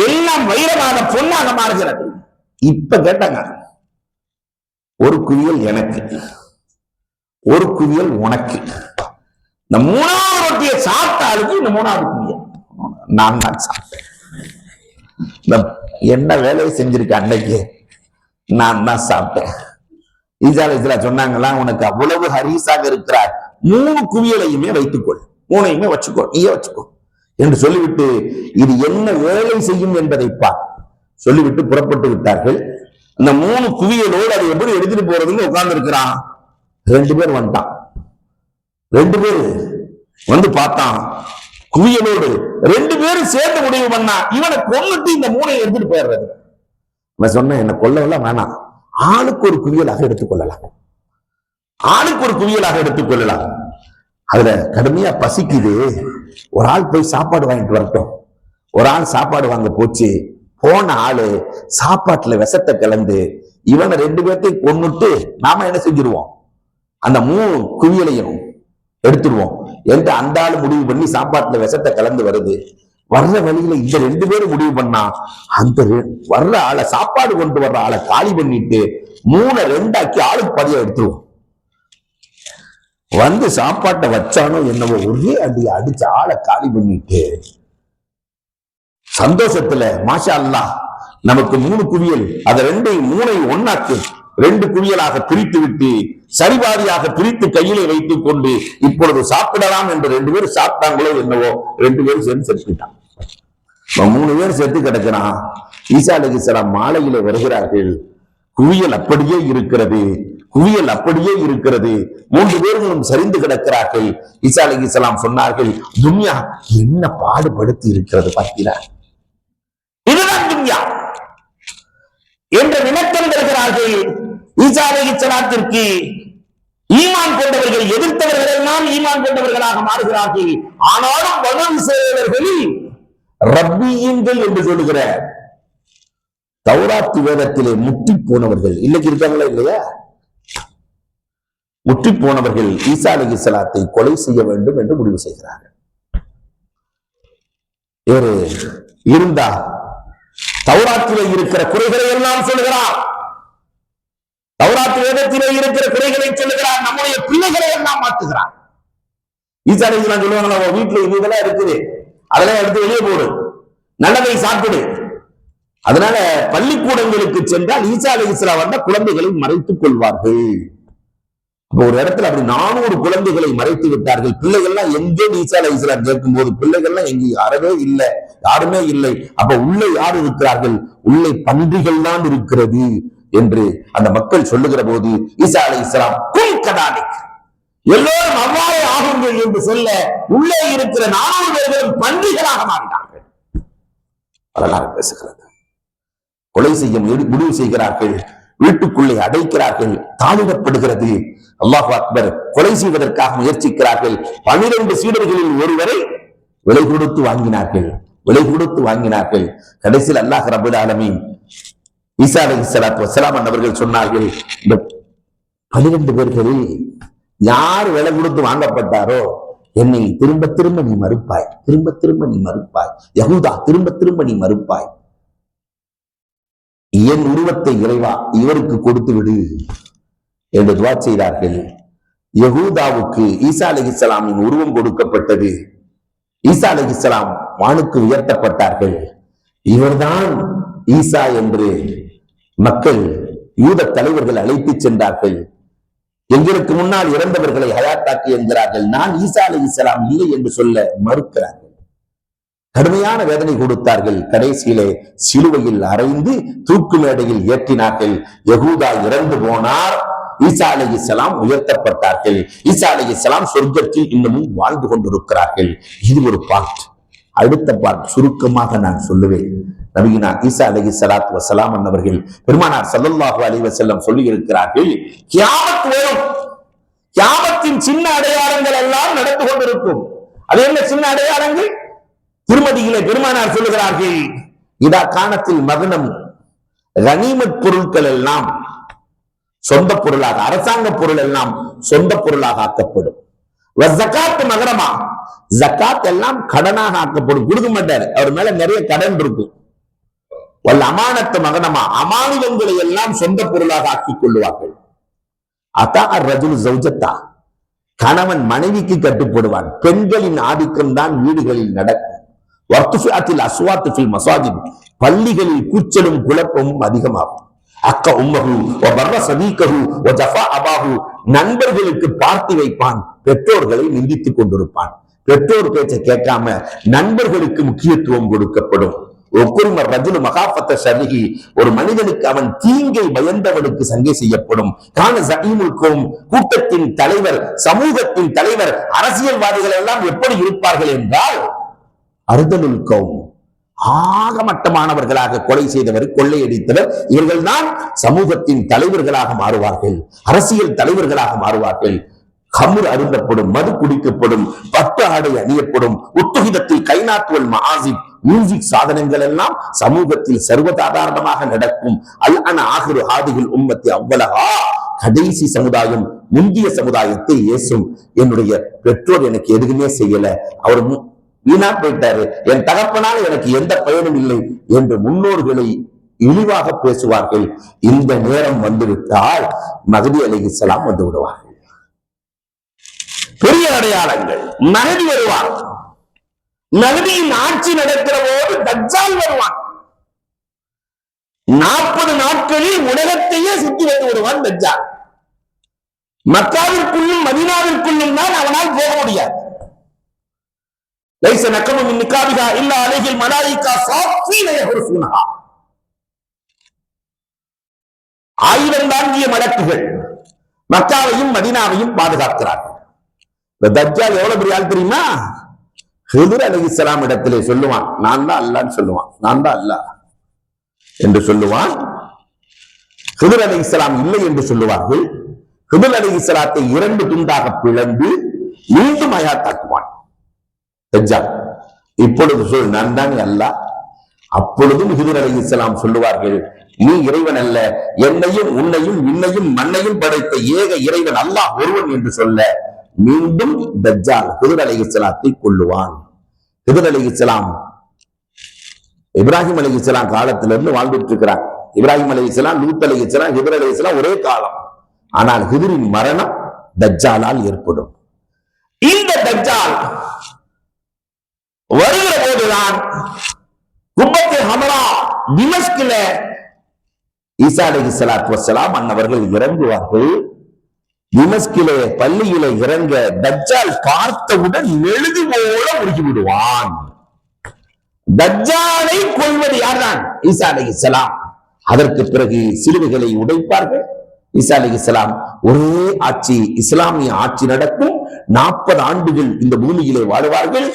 எல்லாம் வைரமாக பொன்னாக மாறுகிறது. இப்ப கேட்டாங்க, ஒரு குவியல் எனக்கு, ஒரு குவியல் உனக்கு. இந்த 3வது ரொட்டியை சாப்பிட்டாலுக்கு இந்த 3வது குவியல் நான் தான் சாப்பிட்டேன். என்ன வேலையை செஞ்சிருக்க அன்னைக்கு நான் தான் சாப்பிட்டேன். ஈசா அலைஹிஸ்ஸலாம் சொன்னாங்களா, உனக்கு அவ்வளவு ஹரீஸாக இருக்கிறார், 3 குவியலையுமே வைத்துக்கொள், 3ஐயுமே வச்சுக்கோ, நீயே வச்சுக்கோ என்று சொல்லிவிட்டு இது என்ன வேலை செய்யும் என்பதை பார் சொல்லிவிட்டு புறப்பட்டு விட்டார்கள். அந்த 3 குவியலோடு அதை எப்படி எடுத்துட்டு போறதுன்னு உட்கார்ந்து இருக்கிறான். 2 பேர் வந்துட்டான். 2 பேரு வந்து பார்த்தான். குவியலோடு 2 பேரும் சேர்ந்து முடிவு பண்ணா, இவனை கொல்லுட்டு இந்த 3ஐ எடுத்துட்டு போயிடுறது. நான் சொன்னேன், என்ன கொல்லவெல்லாம் வேணாம், ஆளுக்கு ஒரு குவியலாக எடுத்துக்கொள்ளலாம், ஆளுக்கு ஒரு குவியலாக எடுத்துக்கொள்ளலாம். அதுல கடுமையா பசிக்குது, ஒரு ஆள் போய் சாப்பாடு வாங்கிட்டு வரட்டும். ஒரு ஆள் சாப்பாடு வாங்க போச்சு. போன ஆளு சாப்பாட்டுல விஷத்தை கலந்து இவனை 2 பேர்த்தையும் கொன்னுட்டு நாம என்ன செஞ்சிருவோம், அந்த 3 குவியலையும் எடுத்துருவோம் என்று அந்த ஆளு முடிவு பண்ணி சாப்பாட்டுல விஷத்தை கலந்து வருது. வர்ற வழியில இந்த 2 பேரும் முடிவு பண்ணா, அந்த வர்ற ஆளை, சாப்பாடு கொண்டு வர்ற ஆளை காலி பண்ணிட்டு 3 2ஆக்கி ஆளுக்கு பதியா எடுத்துருவோம். வந்து சாப்பாட்டை வச்சானோ என்னவோ ஒரே அடி அடிச்சு ஆளை காலி பண்ணிட்டு சந்தோஷத்துல மாஷா அல்லாஹ் நமக்கு 3 குவியல், அதை 3ஐ ஒன்னாக்கு 2 குவியலாக பிரித்து விட்டு சரிபாதியாக பிரித்து கையிலே வைத்துக் கொண்டு இப்பொழுது சாப்பிடலாம் என்று 2 பேரும் சாப்பிட்டாங்களோ என்னவோ 2 பேரும் சேர்ந்து செத்துட்டான். 3 பேர் செத்து கிடக்கிறான். ஈசா அலைஹிஸ்ஸலாம் மாலையிலே வருகிறார்கள். குவியல் அப்படியே இருக்கிறது, குவியல் அப்படியே இருக்கிறது. 3 பேர்களும் சரிந்து கிடக்கிறார்கள். ஈசா அலைஹிஸ்ஸலாம் சொன்னார்கள், துன்யா என்ன பாடுபடுத்தி இருக்கிறது பார்த்தீரா, இதுதான் துன்யா என்ற விளக்கம் தருகிறார்கள். ஈசா அலைஹிஸ்ஸலாத்திற்கு ஈமான் கொண்டவர்கள் எதிர்த்தவர்கள் எல்லாம் ஈமான் கொண்டவர்களாக மாறுகிறார்கள். ஆனாலும் பனு இஸ்ரவேலர்களில் ரப்பியீன்கள் என்று சொல்லுகிற தௌராத் வேதத்திலே முற்றி போனவர்கள் இன்னைக்கு இருக்காங்களா இல்லையா, முற்றி போனவர்கள் ஈசா அலைஹிஸ்ஸலாத்தை கொலை செய்ய வேண்டும் என்று முடிவு செய்கிறார்கள். இருந்தா தௌராத்திலே இருக்கிற குறைகளை எல்லாம் சொல்லுகிறார், தௌராத் வேதத்திலே இருக்கிற குறைகளை சொல்லுகிறார், நம்முடைய பிள்ளைகளை எல்லாம் மாற்றுகிறார். ஈசா அலைஹிஸ்ஸலாம் சொல்லுவாங்களா, வீட்டுல இதெல்லாம் இருக்குது, அதெல்லாம் எடுத்து வெளியே போடு, நல்லதை சாப்பிடு. அதனால பள்ளிக்கூடங்களுக்கு சென்றால் ஈசா அலைஹிஸ்ஸலாம் வந்த குழந்தைகளை மறைத்துக் கொள்வார்கள். அப்ப ஒரு இடத்துல அப்படி 400 குழந்தைகளை மறைத்து விட்டார்கள். பிள்ளைகள்லாம் எங்கே ஈசா அலைஹிஸ்ஸலாம் கேட்கும் போது பிள்ளைகள்லாம் எங்கே அறவே இல்லை, யாருமே இல்லை. அப்ப உள்ளே யார் இருக்கிறார்கள், உள்ளே பன்றிகள் தான் இருக்கிறது என்று அந்த மக்கள் சொல்லுகிற போது ஈசா அலைஹிஸ்ஸலாம் குல் கதாலிக், எல்லோரும் அவ்வாறே ஆகுங்கள் என்று சொல்ல உள்ளே இருக்கிற 400 பேர்களும் பன்றிகளாக மாறினார்கள். வரலாறு பேசுகிறது. கொலை செய்ய முடிவு செய்கிறார்கள், வீட்டுக்குள்ளே அடைக்கிறார்கள், தாளிடப்படுகிறது. அல்லாஹ் அக்பர். கொலை செய்வதற்காக முயற்சிக்கிறார்கள். 12 சீடர்களில் ஒருவரை விலை கொடுத்து வாங்கினார்கள். கடைசியில் அல்லாஹ் ரப்பல் ஆலமீன் ஈசா அலைஹிஸ்ஸலாத்து வஸ்ஸலாம் அவர்கள் சொன்னார்கள், இந்த 12 பேர்களில் யார் விலை கொடுத்து வாங்கப்பட்டாரோ என்னை திரும்ப திரும்ப நீ மறுப்பாய், யஹூதா திரும்ப திரும்ப நீ மறுப்பாய். என் உருவத்தை இறைவா இவருக்கு கொடுத்து விடு என்று துஆ செய்தார்கள். யஹூதாவுக்கு ஈசா அலைஹிஸ்ஸலாமின் உருவம் கொடுக்கப்பட்டது. ஈசா அலைஹிஸ்ஸலாம் வானுக்கு உயர்த்தப்பட்டார்கள். இவர்தான் ஈசா என்று மக்கள் யூத தலைவர்கள் அழைத்து சென்றார்கள். எங்களுக்கு முன்னால் இறந்தவர்களை ஹயாத்தாக்கி என்கிறார்கள். நான் ஈசா அலைஹிஸ்ஸலாம் இல்லை என்று சொல்ல மறுக்கிறார்கள். கடுமையான வேதனை கொடுத்தார்கள். கடைசியிலே சிலுவையில் அறைந்து தூக்கு மேடையில் ஏற்றினார்கள். யஹூதா இறந்து போனார். ஈசா அலைஹிஸ்ஸலாம் உயர்த்தப்பட்டார்கள். ஈசா அலைஹிஸ்ஸலாம் சொர்க்கத்தில் இன்னமும் வாழ்ந்து கொண்டிருக்கிறார்கள். இது ஒரு பார்ட். அடுத்த பார்ட் சுருக்கமாக நான் சொல்லுவேன். நபியினா ஈசா அலைஹிஸ்ஸலாத்து வஸ்ஸலாம் அவர்கள் பெருமானார் ஸல்லல்லாஹு அலைஹி வஸல்லம் சொல்லி இருக்கிறார்கள், கியாமத் வரும். கியாமத்தின் சின்ன அடையாளங்கள் எல்லாம் நடந்து கொண்டிருக்கும். அது என்ன சின்ன அடையாளங்கள்? திருமதியிலே பெருமானார் சொல்லுகிறார்கள், இதா காணத்தில் மகனம் கனிமத் பொருட்கள் எல்லாம் சொந்த பொருளாக, அரசாங்க பொருள் எல்லாம் சொந்த பொருளாக ஆக்கப்படும். ஜகாத் மகரமா, ஜகாத் எல்லாம் கடனாக ஆக்கப்படும். கொடுக்க மாட்டார், அவர் மேல நிறைய கடன் இருக்கும். வல்ல அமானத்து மகனமா, அமானிதங்களை எல்லாம் சொந்த பொருளாக ஆக்கிக் கொள்வார்கள். அதா ரஜுல் ஜௌஜத்தா, கணவன் மனைவிக்கு கட்டுப்படுவான். பெண்களின் ஆதிக்கம் தான் வீடுகளில் நடக்கும். பள்ளிகளில் கூச்சலும் குழப்பமும் அதிகமாகும். அக்க உம்மகு வர்ற சதீகஹு வஜஃபா அபாஹு, நண்பர்களுக்கு பார்த்து வைப்பான், பெற்றோர்களை நிந்தித்துக் கொண்டிருப்பான். பெற்றோர் பேச்சை கேட்காம நண்பர்களுக்கு முக்கியத்துவம் கொடுக்கப்படும். ஒரு மனிதனுக்கு அவன் தீங்கை பயந்தவனுக்கு சங்கை செய்யப்படும். கூட்டத்தின் தலைவர், சமூகத்தின் தலைவர், அரசியல்வாதிகள் எல்லாம் எப்படி இருப்பார்கள் என்றால் அர்தலுல் கௌம், ஆகமட்டமானவர்களாக கொலை செய்தவர், கொள்ளையடித்தவர், இவர்கள் தான் சமூகத்தின் தலைவர்களாக மாறுவார்கள், அரசியல் தலைவர்களாக மாறுவார்கள். கமுர் அருந்தப்படும், மது குடிக்கப்படும், பட்டு ஆடை அணியப்படும், உத்துகிதத்தில் கைநாத்துவல் மஆசிப், மியூசிக் சாதனங்கள் எல்லாம் சமூகத்தில் சர்வசாதாரணமாக நடக்கும். அல்அன ஆகிரு ஹாதிஹில் உம்மத்தி அவ்வலஹா, கடைசி சமுதாயம் முந்திய சமுதாயத்தை ஏசும். என்னுடைய பெற்றோர் எனக்கு எதுவுமே செய்யல, அவர் வீணா போயிட்டாரு, என் தகப்பனால் எனக்கு எந்த பயனும் இல்லை என்று முன்னோர்களை இழிவாக பேசுவார்கள். இந்த நேரம் வந்துவிட்டால் மஹ்தி அலைஹிஸ்ஸலாம் வந்து விடுவார்கள். பெரிய அடையாளங்கள். மஹ்தி வருவான். மஹ்தியின் ஆட்சி நடக்கிற போது தஜ்ஜால் வருவான். 40 நாட்களில் உலகத்தையே சுத்தி வந்து விடுவான் தஜ்ஜால். மக்காவிற்குள்ளும் மதீனாவிற்குள்ளும் தான் அவனால் போக முடியாது. லைஸ நகமு மின் நிகாபிஹா இல்லா அலைஹில் மலாயிகா ஸாஃபீன யஹ்ருஸூனஹா, 1000 தாங்கிய மலக்குகள் மக்காவையும் மதீனாவையும் பாதுகாக்கிறார்கள். இந்த தஜ்ஜால் எவ்வளவு பெரிய ஆள் தெரியுமா? ஹித்ர் அலைஹிஸ்ஸலாம் இடத்திலே சொல்லுவான், நான் தான் அல்லாஹ்னு சொல்லுவான், நான் தான் அல்லாஹ் என்று சொல்லுவான். ஹித்ர் அலைஹிஸ்ஸலாம் இல்லை என்று சொல்லுவார்கள். ஹித்ர் அலைஹிஸ்ஸலாத்தை 2 துண்டாக பிளந்து மீண்டும் ஹயாத்தாக்குவான் தஜ்ஜால். இப்பொழுது சொல், நான் தான் அல்லாஹ். அப்பொழுதும் ஹித்ர் அலைஹிஸ்ஸலாம் சொல்லுவார்கள், நீ இறைவன் அல்ல, என்னையும் உன்னையும் விண்ணையும் மண்ணையும் படைத்த ஏக இறைவன் அல்லாஹ் ஒருவன் என்று சொல்ல மீண்டும் தஜ்ஜால் ஹித்ர் அலைஹிஸ்ஸலாத்தை கொல்லுவான். ஹித்ர் அலைஹிஸ்ஸலாம் இப்ராஹிம் அலைஹிஸ்ஸலாம் காலத்திலிருந்து வாழ்ந்துட்டு இருக்கிறார். இப்ராஹிம் அலைஹிஸ்ஸலாம், லூத் அலைஹிஸ்ஸலாம், ஹித்ர் அலைஹிஸ்ஸலாம் ஒரே காலம். ஆனால் ஹித்ரின் மரணம் தஜ்ஜாலால் ஏற்படும். இந்த தஜ்ஜால் வருகிற போதுதான் குப்பத்து ஹமரா திமஸ்கில ஈசா அலைஹிஸ்ஸலாத்து வஸ்ஸலாம் அன்னவர்கள் இறங்குவார்கள். திமஸ்கிலே பள்ளியில இறங்க தஜ்ஜால் பார்த்தவுடன் மெழுகு போல உருகி விடுவான். தஜ்ஜாலை கொல்வது யார்தான்? ஈசா அலைஹிஸ்ஸலாம். அதற்கு பிறகு சிலுவைகளை உடைப்பார்கள், ஈசா அலைஹிஸ்ஸலாம் ஒரே ஆட்சி, இஸ்லாமிய ஆட்சி நடக்கும். 40 ஆண்டுகள் இந்த பூமியிலே வாழுவார்கள்,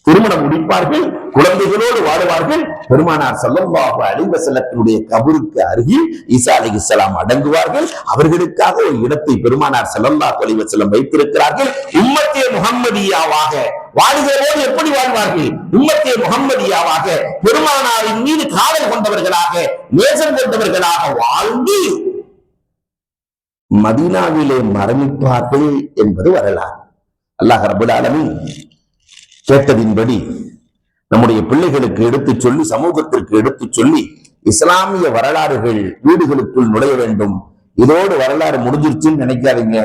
திருமணம் முடிப்பார்கள், குழந்தைகளோடு வாழுவார்கள். பெருமானார் ஸல்லல்லாஹு அலைஹி வஸல்லத்தினுடைய கபருக்கு அருகில் ஈசா அலைஹிஸ்ஸலாம் அடங்குவார்கள். அவர்களுக்காக ஒரு இடத்தை பெருமானார் ஸல்லல்லாஹு அலைஹி வஸல்லம் வைத்திருக்கிறார்கள். உம்மத்தே முஹம்மதியாவாக வாழ்கிறோடு எப்படி வாழ்வார்கள்? உம்மத்தே முஹம்மதியாவாக பெருமானாரின் மீது காதல் கொண்டவர்களாக, நேசம் கொண்டவர்களாக வாழ்ந்து மதீனாவிலே மரணிப்பார்கள் என்பது வரலாறு. அல்லாஹ் ரப்பல் ஆலமீன் கேட்டதின்படி நம்முடைய பிள்ளைகளுக்கு எடுத்து சொல்லி, சமூகத்திற்கு எடுத்து சொல்லி, இஸ்லாமிய வரலாறுகள் வீடுகளுக்குள் நுழைய வேண்டும். இதோடு வரலாறு முடிஞ்சிருச்சுன்னு நினைக்காதீங்க.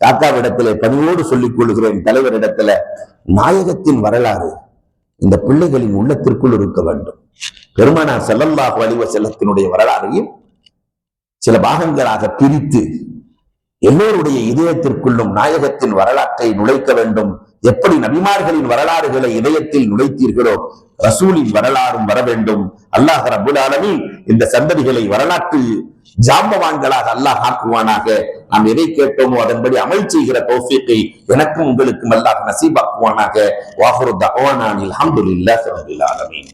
காக்காவிடத்துல பணியோடு சொல்லிக் கொள்கிறேன், தலைவரிடத்துல நாயகத்தின் வரலாறு இந்த பிள்ளைகளின் உள்ளத்திற்குள் இருக்க வேண்டும். பெருமானார் ஸல்லல்லாஹு அலைஹி வஸல்லத்தினுடைய வரலாறையும் சில பாகங்களாக பிரித்து எல்லோருடைய இதயத்திற்குள்ளும் நாயகத்தின் வரலாற்றை நுழைக்க வேண்டும். எப்படி நபிமார்களின் வரலாறுகளை இதயத்தில் நுழைத்தீர்களோ, ரசூலின் வரலாறும் வர வேண்டும். அல்லாஹ் ரப்பல் ஆலமீன் இந்த சந்ததிகளை வரலாற்று ஜாம்பவான்களாக அல்லாஹ் ஆக்குவானாக. நாம் எதை கேட்டோமோ அதன்படி அமல் செய்கிற தௌஃபீக்கை எனக்கும் உங்களுக்கும் அல்லாஹ் நசீபாக்குவானாக. வாஹிரு தஅவானா அல்ஹம்துலில்லாஹி ரப்பில் ஆலமீன்.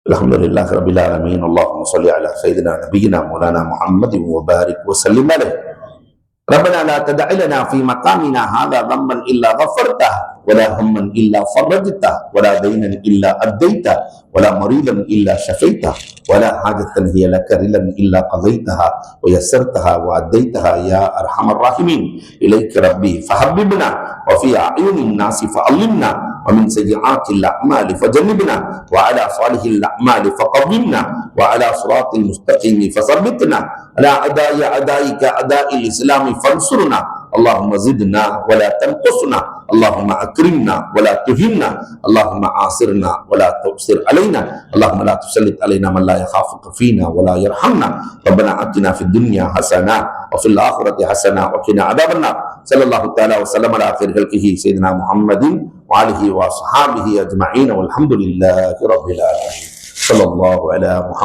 அல்ஹம்துலில்லாஹி ரப்பில் ஆலமீன். அல்லாஹும்ம ஸல்லி அலா சய்யிதினா நபியினா மௌலானா முஹம்மதின் வ பாரிக் வ ஸல்லிம் அலைஹி. ربنا لا تدع لنا في مقامنا هذا ذنبا الا غفرته ولا هما الا فرجته ولا دينا الا اديته ولا مريضا الا شفيته ولا حاجة هي لك رلا الا قضيتها ويسرتها واديتها يا ارحم الراحمين. اليك ربي فحببنا وفي اعين الناس فعلمنا ومن سيئات الاعمال فجنبنا وعلى صالح الاعمال فقومنا وعلى صراط المستقيم فثبتنا على اعدائك اعداء الاسلام فانصرنا. اللهم زدنا ولا تنقصنا، اللهم اكرمنا ولا تهنا، اللهم عاصرنا ولا تؤثر علينا، اللهم لا تسلط علينا من لا يخافك فينا ولا يرحمنا. ربنا اتنا في الدنيا حسنه وفي الاخره حسنه وقنا عذاب النار. صلى الله تعالى وسلم على خير خلقه سيدنا محمد وآله واصحابه اجمعين والحمد لله رب العالمين. صلى الله على محمد.